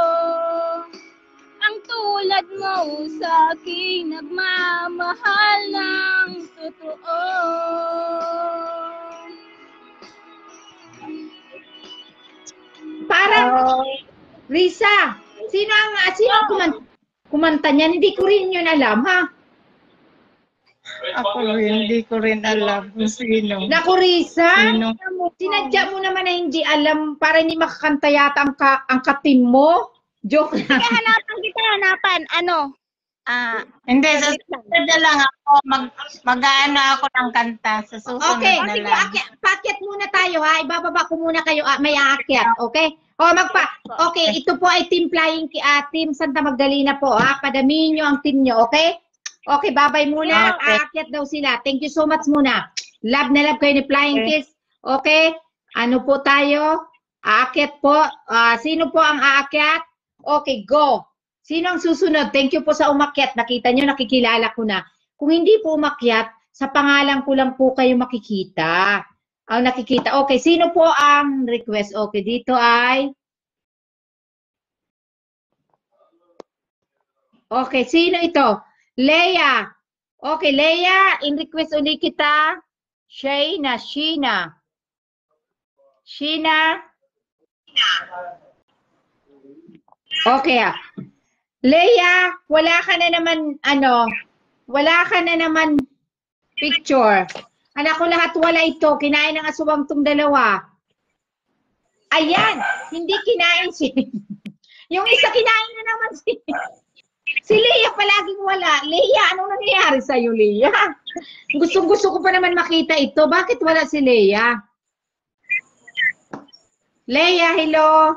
ang tulad mo sa'kin nagmamahal ng totoo. Parang, Risa, sino kumanta niyan? Hindi ko rin yun alam, ha? Ako hindi ko rin alam kung sino. Naku, Risa, Sino? sinadya mo naman na hindi alam para hindi makakanta yata ang ka-team mo. Joke lang. Hanapan, ano? Hindi, sa susunod na lang ako. Mag-aano ako ng kanta. Sa susunod Okay, na sige, lang. pakyat muna tayo, ha? Ibababa ko muna kayo, may aakyat, okay? Okay, ito po ay Team Flying, Team Santa Magdalena po, ha? Padamihin nyo ang team nyo, okay? Okay, babay muna. Okay. Aakyat daw sila. Thank you so much muna. Love na love kayo ni Flying Okay. Kiss. Okay? Ano po tayo? Aakyat po. Sino po ang aakyat? Okay, go. Sino ang susunod? Thank you po sa umakyat. Nakita nyo, nakikilala ko na. Kung hindi po umakyat, sa pangalan ko lang po kayo makikita. Ang nakikita. Okay, sino po ang request? Okay, dito ay... Okay, sino ito? Leia. Okay, Leia, in-request ulit kita. Sheena. Okay, Leia, wala ka na naman, Wala ka na naman picture. Anak ko lahat wala ito. Kinain ng aswang tong dalawa. Ayan, hindi kinain si. Yung isa kinain na naman si. Si Leia palaging wala. Leia, anong nangyayari sa'yo, Leia? Gusto ko pa naman makita ito. Bakit wala si Leia? Leia, hello?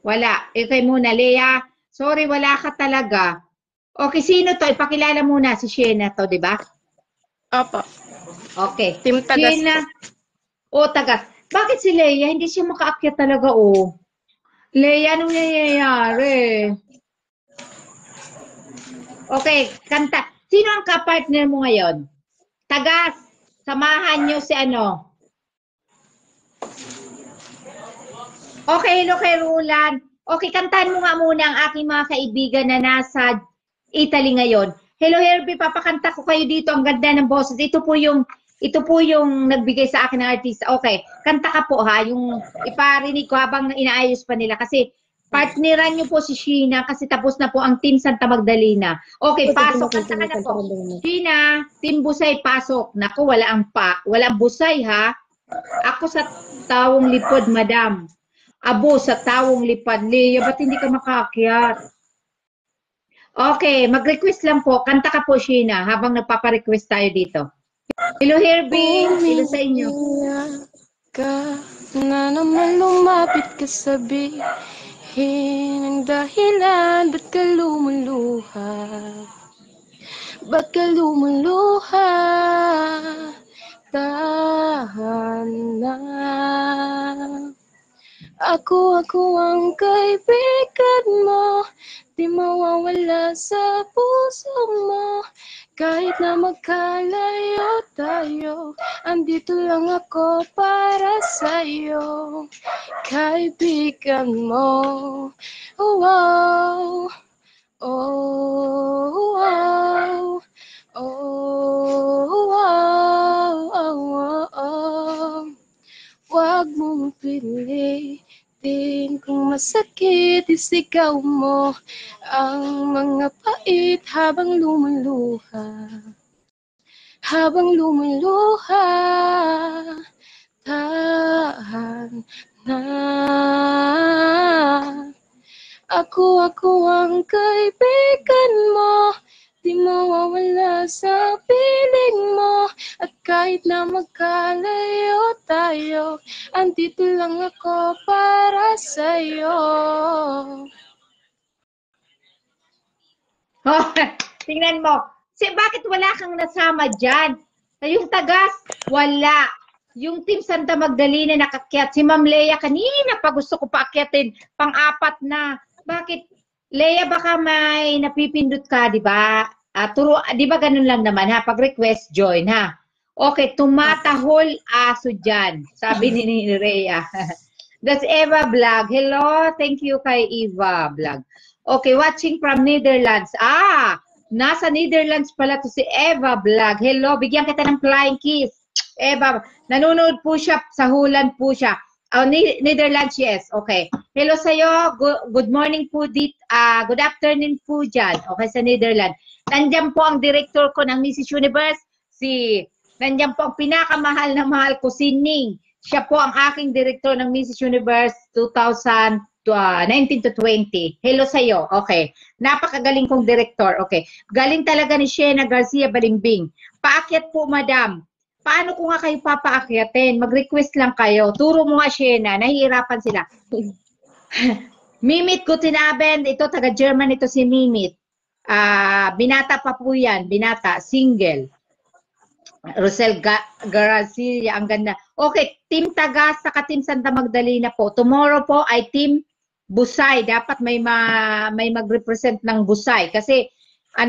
Wala. Okay muna, Leia. Sorry, wala ka talaga. Okay, sino to? Ipakilala muna si Sheena to, di ba? Opo. Okay. Team Tagas. Sheena. O, Tagas. Bakit si Leia? Hindi siya makaakyat talaga, oh. Leia, anong nangyayari? Okay, kanta. Sino ang kapartner mo ngayon? Tagas, samahan nyo si ano? Okay, hello kay Roland. Okay, kantahan mo nga muna ang aking mga kaibigan na nasa Italy ngayon. Hello Herbie, papakanta ko kayo dito. Ang ganda ng boses. Ito po yung nagbigay sa akin ng artista. Okay, kanta ka po ha. Yung iparinig ko habang inaayos pa nila. Kasi partneran nyo po si Sheena kasi tapos na po ang Team Santa Magdalena. Okay, pasok. Kanta ka na po. Sheena, Team Busay, pasok. Naku, walang busay ha. Ako sa tawong lipod, madam. Abo sa tawong lipad. Leia, ba't hindi ka makaakyat? Okay, mag-request lang po. Kanta ka po, Sheena, habang nagpapa-request tayo dito. Hello, Herbie. Hello sa inyo. Ka na naman lumapit ka sabihin ang dahilan ba't ka lumuluha? Ba't ka lumuluha? Tahan na. Ako ang kaibigan mo, di mawawala sa puso mo. Kahit na magkalayo tayo, andito lang ako para sa'yo. Kaibigan mo, oh, oh, oh, oh, oh, oh, oh. Huwag mong pilitin kung masakit, isigaw mo ang mga pait habang lumuluha. Habang lumuluha, tahan na. Ako ang kaibigan mo, di mawawala sa piling mo. At kahit na magkalayo tayo, andito lang ako para sa'yo. Oh, tingnan mo. Bakit wala kang nasama dyan? Yung Tagas, wala. Yung Team Santa Magdalena nakakyat. Si Ma'am Leia kanina pa gusto ko paakyatin. Pang-apat na. Bakit? Leia, baka may napipindot ka, di ba? Di ba ganun lang naman ha? Pag-request, join ha? Okay, tumatahol aso dyan. Sabi ni Rhea. That's Eva Vlog. Hello, thank you kay Eva Vlog. Okay, watching from Netherlands. Nasa Netherlands pala to si Eva Vlog. Hello, bigyan kita ng flying kiss. Eva, nanonood po siya, sahulan po siya. Netherlands, yes. Okay. Hello sa'yo. Good morning po dit. Good afternoon po dyan. Okay, sa Netherlands. Nandiyan po ang director ko ng Mrs. Universe. Nandiyan po ang pinakamahal na mahal ko, si Ning. Siya po ang aking director ng Mrs. Universe 2019 to 20. Hello sa'yo. Okay. Napakagaling kong director. Okay. Galing talaga ni Sheena Garcia Balimbing. Paakyat po, madam. Paano ko nga kayo papaakyatin? Mag-request lang kayo. Turo mo nga, Sheena. Nahihirapan sila. Mimit Gutinaben. Ito, taga-German ito si Mimit. Binata pa po yan. Binata. Single. Rosel Garcia. Ang ganda. Okay. Team Tagas saka Team Santa Magdalena po. Tomorrow po ay Team Busay. Dapat may mag-represent ng Busay. Kasi,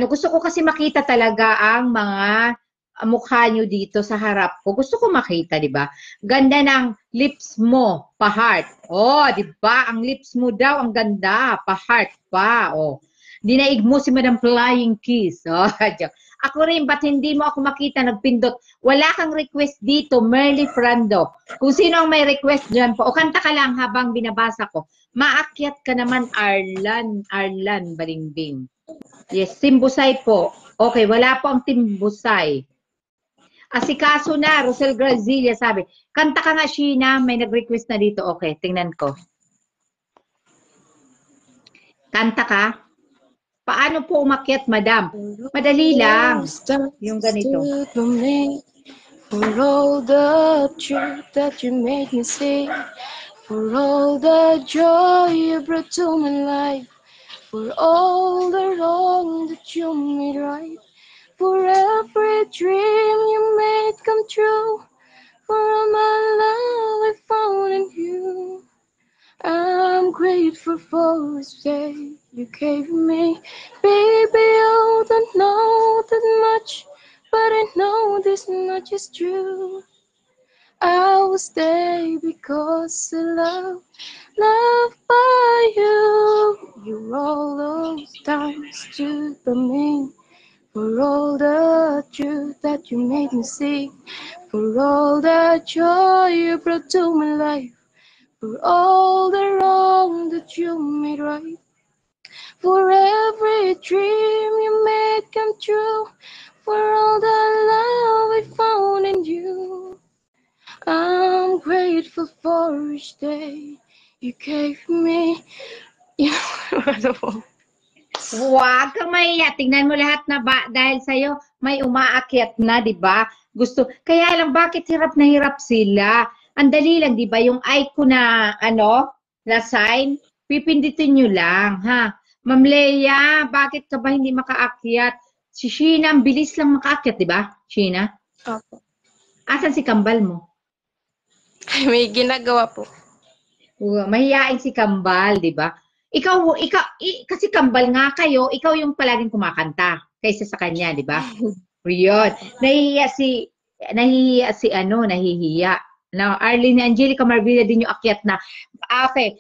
gusto ko kasi makita talaga ang mga mukha nyo dito sa harap ko. Gusto ko makita, di ba? Ganda ng lips mo, pa-heart. Oh, di ba? Ang lips mo daw, ang ganda. Pa-heart pa. Oh. Dinaig mo si Madam Flying Kiss. Oh, ako rin, ba't hindi mo ako makita nagpindot? Wala kang request dito, Merly Frando. Kung sino ang may request dyan po, o kanta ka lang habang binabasa ko. Maakyat ka naman, Arlan Balimbing. Yes, Team Busay po. Okay, wala po ang Team Busay. Asikaso na, Rosel Grazilla sabi. Kanta ka nga, Sheena. May nag-request na dito. Okay, tingnan ko. Kanta ka? Paano po umakyat, madam? Madali lang. Yung ganito. For all the truth that you made me see, for all the joy you brought to my life, for all the wrong that you made right, for every dream you made come true, for all my love I found in you. I'm grateful for this day you gave me. Baby, I don't know that much, but I know this much is true. I will stay because I love by you. You're all those times to the me. For all the truth that you made me see, for all the joy you brought to my life, for all the wrong that you made right, for every dream you made come true, for all the love I found in you. I'm grateful for each day you gave me. Huwag kang mahiya. Tingnan mo lahat na ba dahil sa'yo may umaakyat na, di ba? Gusto. Kaya lang, bakit hirap na hirap sila? Ang dali lang, di ba? Yung icon na, na sign, pipindutin nyo lang, ha? Ma'am Leia, bakit ka ba hindi makaakyat? Si Sheena, ang bilis lang makaakyat, di ba? Sheena? Opo. Asan si kambal mo? May ginagawa po. Mahihain si kambal, di ba? Ikaw, kasi kambal nga kayo, ikaw yung palaging kumakanta kaysa sa kanya, di ba? Yun. Nahihiya na Arlene Angelica Marvilla din yung akyat na. Okay.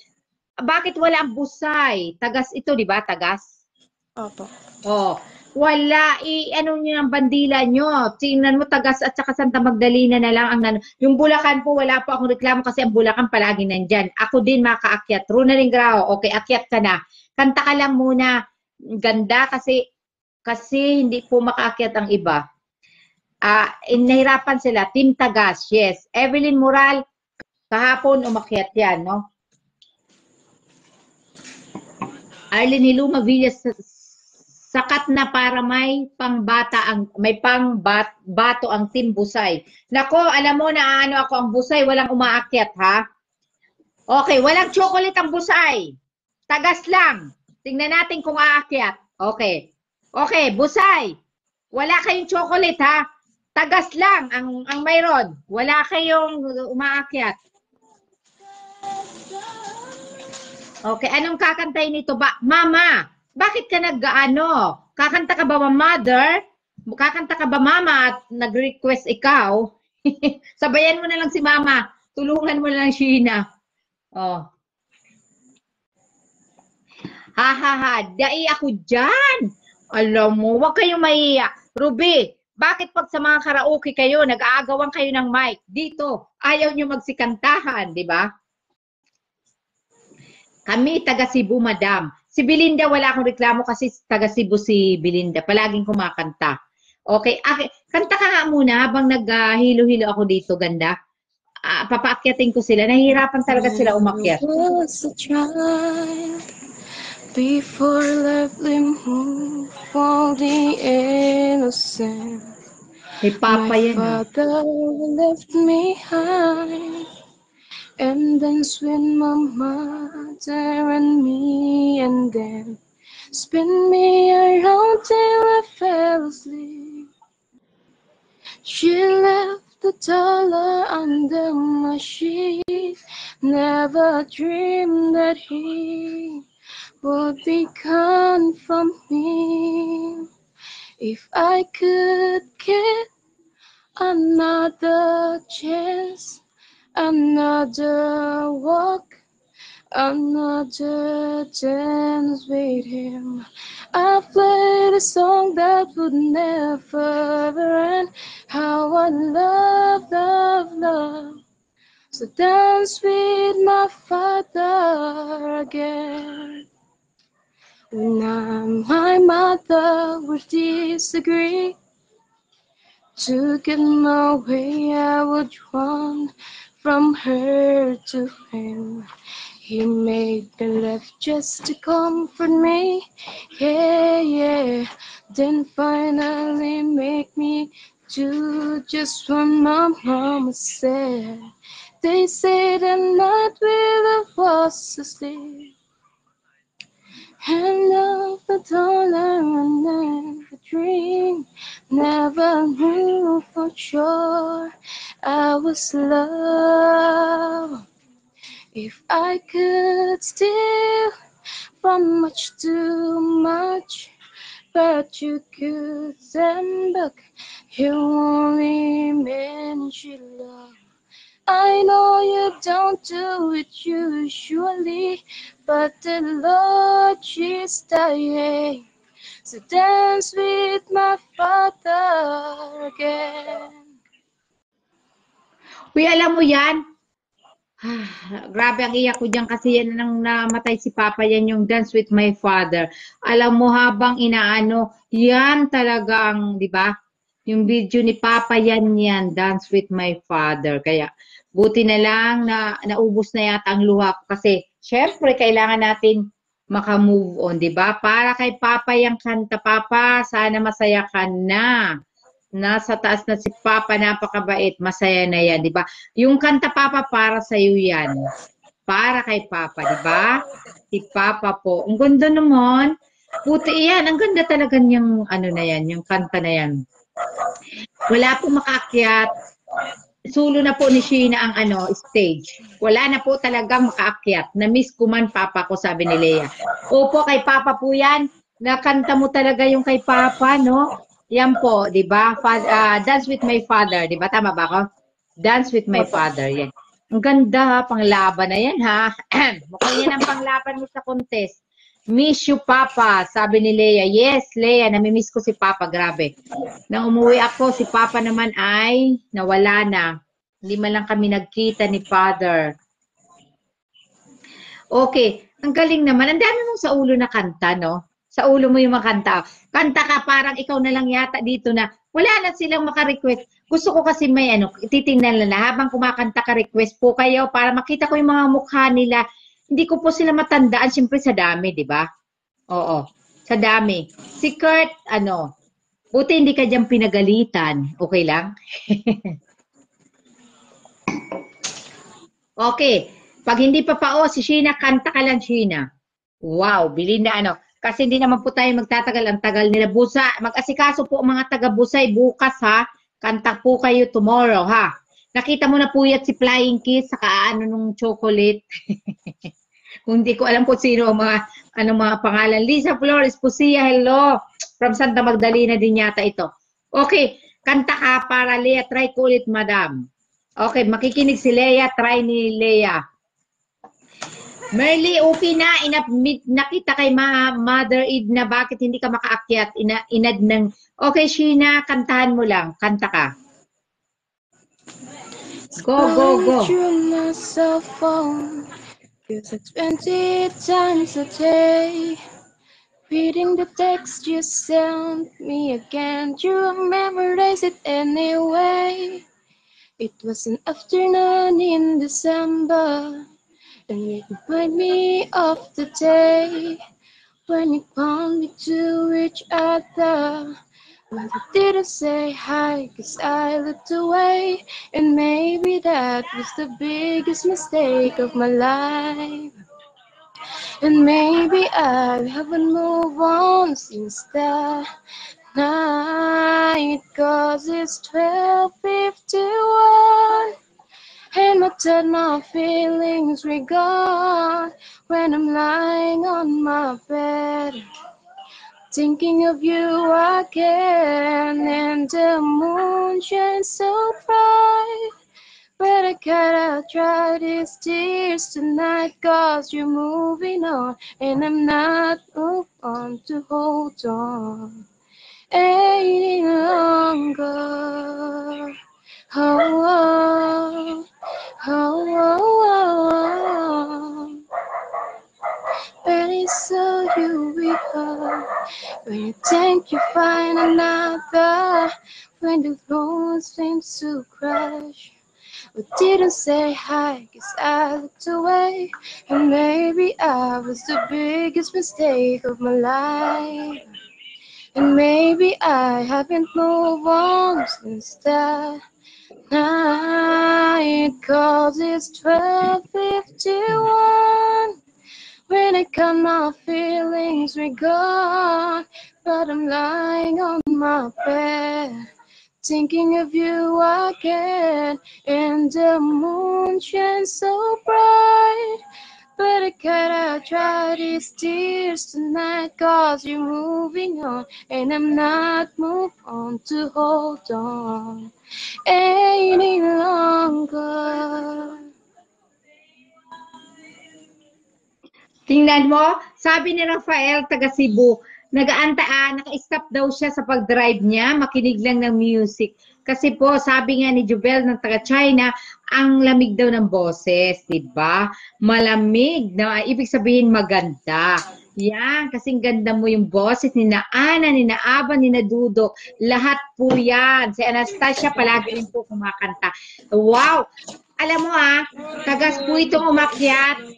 Bakit wala ang Busay? Tagas ito, di ba? Tagas? Opo. Oh. Wala, ano nyo ang bandila nyo. Tingnan mo, Tagas at saka Santa Magdalena na lang ang yung Bulacan po, wala po akong reklamo kasi ang Bulacan palagi nandyan. Ako din makaakyat. Runaling Grao, okay, akyat ka na. Kanta ka lang muna. Ganda kasi hindi po makaakyat ang iba. Nahirapan sila. Team Tagas, yes. Evelyn Moral, kahapon umakyat yan, no? Arlene Luma Villas, sakat na para may pangbato ang Team Busay. Nako, alam mo na ano ako ang Busay, walang umaakyat, ha? Okay, walang chocolate ang Busay. Tagas lang. Tingnan natin kung aakyat. Okay. Okay, Busay. Wala kayong chocolate, ha? Tagas lang ang mayroon. Wala kayong umaakyat. Okay, anong kakantay nito ba? Mama! Bakit ka kakanta ka ba, mother? Kakanta ka ba, mama, at nag-request ikaw? Sabayan mo na lang si mama. Tulungan mo na lang, Sheena. Oh. Dai ako dyan. Alam mo, wag kayong maiya. Ruby, bakit pag sa mga karaoke kayo, nag-aagawan kayo ng mic? Dito, ayaw nyo magsikantahan, di ba? Kami, taga Cebu, madam. Si Belinda, wala akong reklamo kasi taga Cebu si Belinda. Palaging kumakanta. Okay. Kanta ka nga muna habang naghilo-hilo ako dito, ganda. Papaakyatin ko sila. Nahihirapan talaga sila umakyat. Before lovely move all the innocent. Hey, Papa yan. My father left me high. And then swing my mother and me, and then spin me around till I fell asleep. She left the dollar under my sheet. Never dreamed that he would be gone from me. If I could get another chance, another walk, another dance with him, I played a song that would never end. How I love, love, love. So dance with my father again. When my mother would disagree, to get my way, I would run from her to him. He made me laugh just to comfort me, yeah, yeah. Then finally make me do just what my mama said. They said at night when I was asleep, and of the dawn and then the dream, never knew for sure I was loved. If I could steal from much too much, but you could send back, you only mention love. I know you don't do it usually, but the Lord is dying to dance with my father again. Uy, alam mo yan? Grabe ang iyak ko dyan kasi yan nang namatay si Papa, yan yung Dance with My Father. Alam mo habang inaano, yan talaga ang, di ba? Yung video ni Papa yan, Dance with My Father. Kaya buti na lang na naubos na yata ang luha ko kasi syempre kailangan natin maka-move on, di ba? Para kay Papa yung kanta, Papa, sana masaya ka na. Nasa taas na si Papa, napakabait, masaya na yan, di ba? Yung kanta Papa, para sa iyo yan. Para kay Papa, di ba? Si Papa po. Ang ganda naman. Puti yan. Ang ganda talaga niyang ano na yan, yung kanta na yan. Wala po makaakyat. Sulo na po ni Sheena ang stage. Wala na po talagang makaakyat. Na-miss ko man Papa ko, sabi ni Lea. Opo, kay Papa po yan. Nakanta mo talaga yung kay Papa, no? Yan po, di ba? Dance with My Father, di ba? Tama ba ako? Dance with My Father, yan. Ang ganda ha, panglaban na yan ha. Mukhang yan ang panglaban mo sa contest. Miss you, Papa, sabi ni Lea. Yes, Lea, namimiss ko si Papa, grabe. Nang umuwi ako, si Papa naman ay nawala na. Hindi man lang kami nagkita ni Father. Okay, ang galing naman. Ang dami mong sa ulo na kanta, no? Sa ulo mo yung makanta. Kanta ka, parang ikaw na lang yata dito na wala na silang maka-request. Gusto ko kasi may titingnan na habang kumakanta ka, request po kayo para makita ko yung mga mukha nila. Hindi ko po sila matandaan, siyempre sa dami, di ba? Oo, sa dami. Si Kurt, buti hindi ka dyan pinagalitan. Okay lang? Okay. Pag hindi pa si Sheena, kanta ka lang, Sheena. Wow, bilhin na Kasi hindi naman po tayo magtatagal. Ang tagal nila. Mag-asikaso po mga taga-Busay bukas ha. Kanta po kayo tomorrow ha. Nakita mo na po yan si Flying Kiss saka nung chocolate. Kung hindi ko alam po sino ang mga pangalan. Lisa Flores Pusia, hello. From Santa Magdalena din yata ito. Okay, kanta ka para Lea. Try ko ulit, madam. Okay, makikinig si Lea. Try ni Lea. Merly, okay na. Nakita kay Mother Ed na bakit hindi ka makaakyat. Inad ng... Okay, Sheena, kantahan mo lang. Kanta ka. Go, go, go. My cell phone, 'cause it's 20 times a day. Reading the text you sent me again. You memorize it anyway. It was an afternoon in December, and it reminded me of the day when you found me to each other. But I didn't say hi, 'cause I looked away. And maybe that was the biggest mistake of my life. And maybe I haven't moved on since that night, 'cause it's 12:51. And my feelings were gone when I'm lying on my bed, thinking of you again. And the moon shines so bright, but I gotta dry these tears tonight, 'cause you're moving on and I'm not moved on to hold on any longer. Oh, oh, oh, oh, oh. But I saw you with sky when the road seems to crash. But didn't say hi, cause I looked away. And maybe I was the biggest mistake of my life. And maybe I haven't moved on since that night. Cause it's 12:51. When I count my feelings were gone. But I'm lying on my bed, thinking of you again. And the moon shines so bright. But I gotta dry these tears tonight, cause you're moving on, and I'm not moved on to hold on any longer. Tingnan mo, sabi ni Rafael, taga Cebu, naka-stop daw siya sa pag-drive niya, makinig lang ng music. Kasi po, sabi nga ni Jubel ng taga China, ang lamig daw ng boses, diba? Malamig, na ibig sabihin maganda. Yan, kasing ganda mo yung boses ni na Ana, ni na Aba, ni na Dudo. Lahat po yan. Si Anastasia palagi rin po kumakanta. Wow! Alam mo tagas po itong umakyat.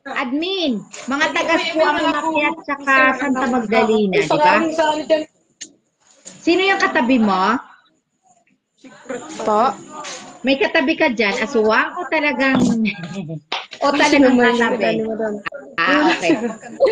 Admin, mga tagas po ang umakyat saka Santa Magdalena, di ba? Sino yung katabi mo? Po? May katabi ka dyan, aswang o talagang katabi? Okay.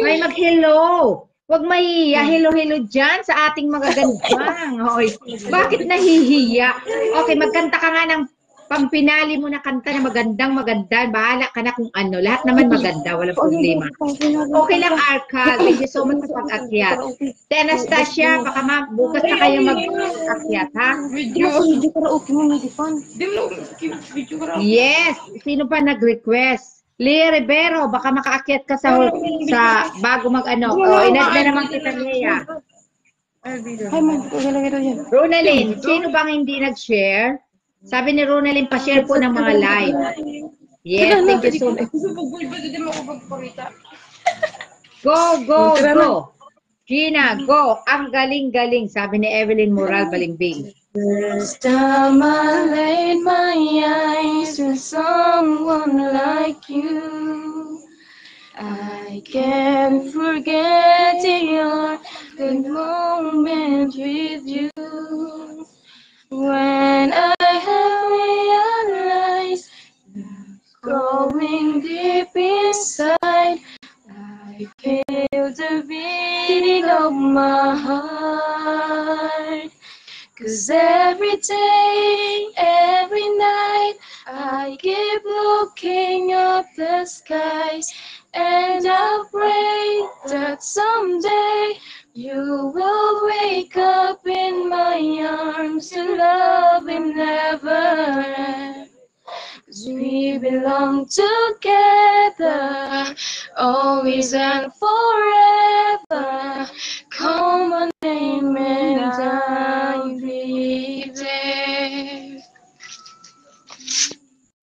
May mag-hello. Huwag mahihiya. Hello-hello dyan sa ating magagandang. Okay. Bakit nahihiya? Okay, magkanta ka nga ng pampinali mo na kanta na maganda. Bahala ka na kung ano. Lahat naman maganda. Walang problema. Okay lang, Arca. Thank you so much sa pag-akyat. Anastasia, baka bukas na kayo mag-akyat, ha? Yes. Sino pa nag-request? Lea Rivero, baka makaakyat ka sa bago mag-ano. Inad na naman kita, Lea. Ronalyn, sino bang hindi nag-share? Sabi ni Ronalyn, pa-share po ng mga live. Yes, thank you so much. Go, go, go. Gina, go. Ang galing-galing, sabi ni Evelyn Moral Balimbing. First time I laid my eyes on someone like you, I can't forget your good moment with you. When I have realized going deep inside, I feel the beating of my heart. 'Cause every day, every night, I keep looking up the skies, and I pray that someday you will wake up in my arms and love will never end. 'Cause we belong together, always and forever. Call my name and I'll be there.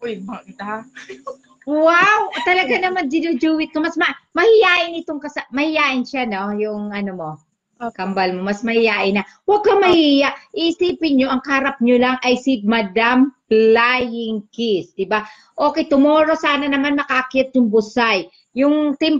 Uy, bakit ha? Wow! Talaga naman ginujuwit ko. Mas mahihain itong mahihain siya, no? Yung ano mo, kambal mo. Mas mahihain na. Huwag ka mahiya. Isipin nyo, ang karap nyo lang ay si Madam Flying Kiss. Diba? Okay, tomorrow sana naman makaakyat yung Busay. Yung team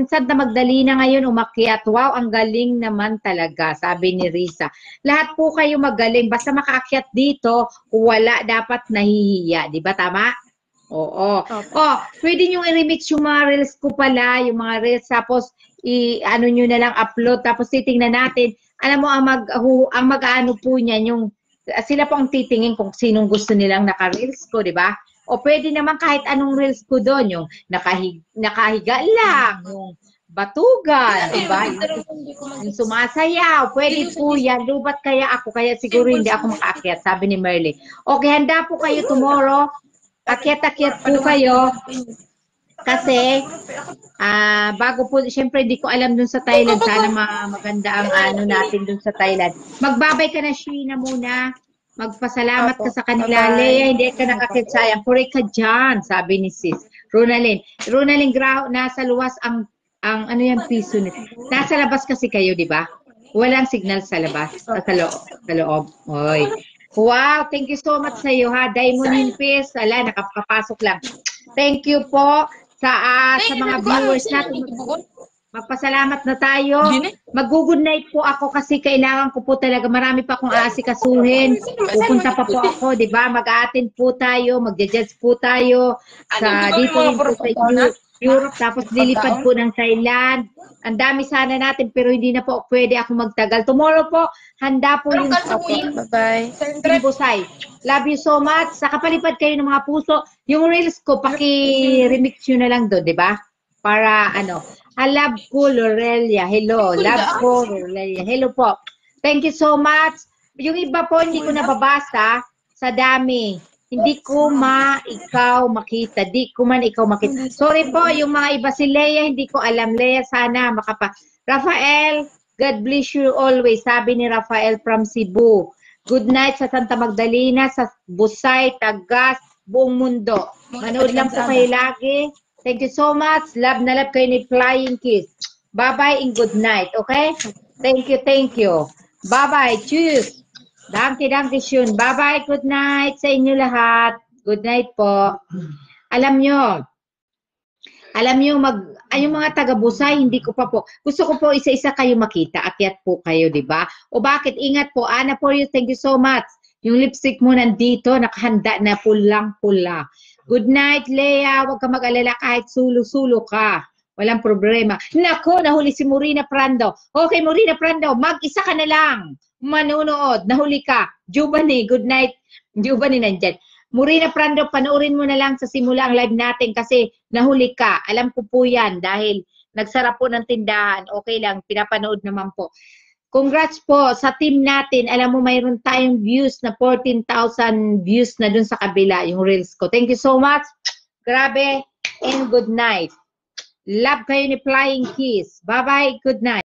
Santa Magdalena ngayon umakyat. Wow, ang galing naman talaga, sabi ni Risa. Lahat po kayo magaling. Basta makaakyat dito, wala dapat nahihiya. Diba tama? Oo. Okay. Oh, pwede nyo i-remix yung mga reels ko pala, yung mga reels, tapos ano nyo na lang upload, tapos titingnan natin. Alam mo, ang mag-ano po niyan, yung sila po ang titingin kung sinong gusto nilang naka-reels ko, di ba? O pwede naman kahit anong reels ko doon, yung nakahiga lang, yung batugan, di ba? Yung sumasayaw, pwede po yan. Lubat kaya ako, kaya siguro hindi ako makaakyat, sabi ni Merly. Okay, handa po kayo tomorrow. Akyat-akyat po kayo. Kasi, bago po, syempre hindi ko alam dun sa Thailand, sana maganda ang ano natin dun sa Thailand. Magbabay ka na, Sheena, muna. Magpasalamat ka sa kanila. Leia, hindi ka nakakit, sayang. Puri ka dyan, sabi ni Sis. Ronalyn, nasa luwas ang ano yung piso nito. Nasa labas kasi kayo, di ba? Walang signal sa labas, sa loob. Oy. Wow, thank you so much sa iyo ha. Diamond Impes, ala, nakapapasok lang. Thank you po sa mga viewers natin. Magpasalamat na tayo. Mag-good night po ako kasi kailangan ko po talaga. Marami pa akong aasikasuhin. Pupunta pa po ako, di ba? Mag-a-attend po tayo, mag-judge po tayo sa dito rin po sa Europe, tapos lilipad po ng Thailand. Ang dami sana natin pero hindi na po pwede ako magtagal. Tomorrow po, handa po yung Bye-bye. Team Busay. Love you so much. Sa kapalipad kayo ng mga puso, yung reels ko, paki-remix nyo na lang doon, di ba? Para ano, love ko, Lorelia. Hello. Love ko, Lorelia. Hello po. Thank you so much. Yung iba po, hindi ko nababasa sa dami. Hindi ko ikaw makita. Di ko man ikaw makita. Sorry po, yung mga iba si Leia, hindi ko alam. Leia, sana Rafael, God bless you always. Sabi ni Rafael from Cebu. Good night sa Santa Magdalena, sa Busay, Tagas, buong mundo. Manood lang po kayo lagi. Thank you so much. Love na love kayo ni Flying Kiss. Bye-bye and good night. Okay? Thank you, thank you. Bye-bye. Cheers. Danke schön. Bye-bye. Good night sa inyo lahat. Good night po. Alam nyo, yung mga taga-Busay, hindi ko pa po. Gusto ko po isa-isa kayo makita. Akyat po kayo, di ba? O bakit? Ingat po. Ana for you. Thank you so much. Yung lipstick mo nandito, nakahanda na pulang-pula. Good night, Leia. Huwag ka mag-alala kahit sulo-sulo ka. Walang problema. Nako, nahuli si Morina Prando. Okay, Morina Prando, mag-isa ka na lang. Manunood. Nahuli ka. Jubani, good night. Jubani nandyan. Morina Prando, panoorin mo na lang sa simula ang live natin kasi nahuli ka. Alam ko po yan dahil nagsara po ng tindahan. Okay lang, pinapanood naman po. Congrats po sa team natin. Alam mo, mayroon tayong views na 14,000 views na dun sa kabila, yung reels ko. Thank you so much. Grabe and good night. Love kayo ni Flying Kiss. Bye-bye. Good night.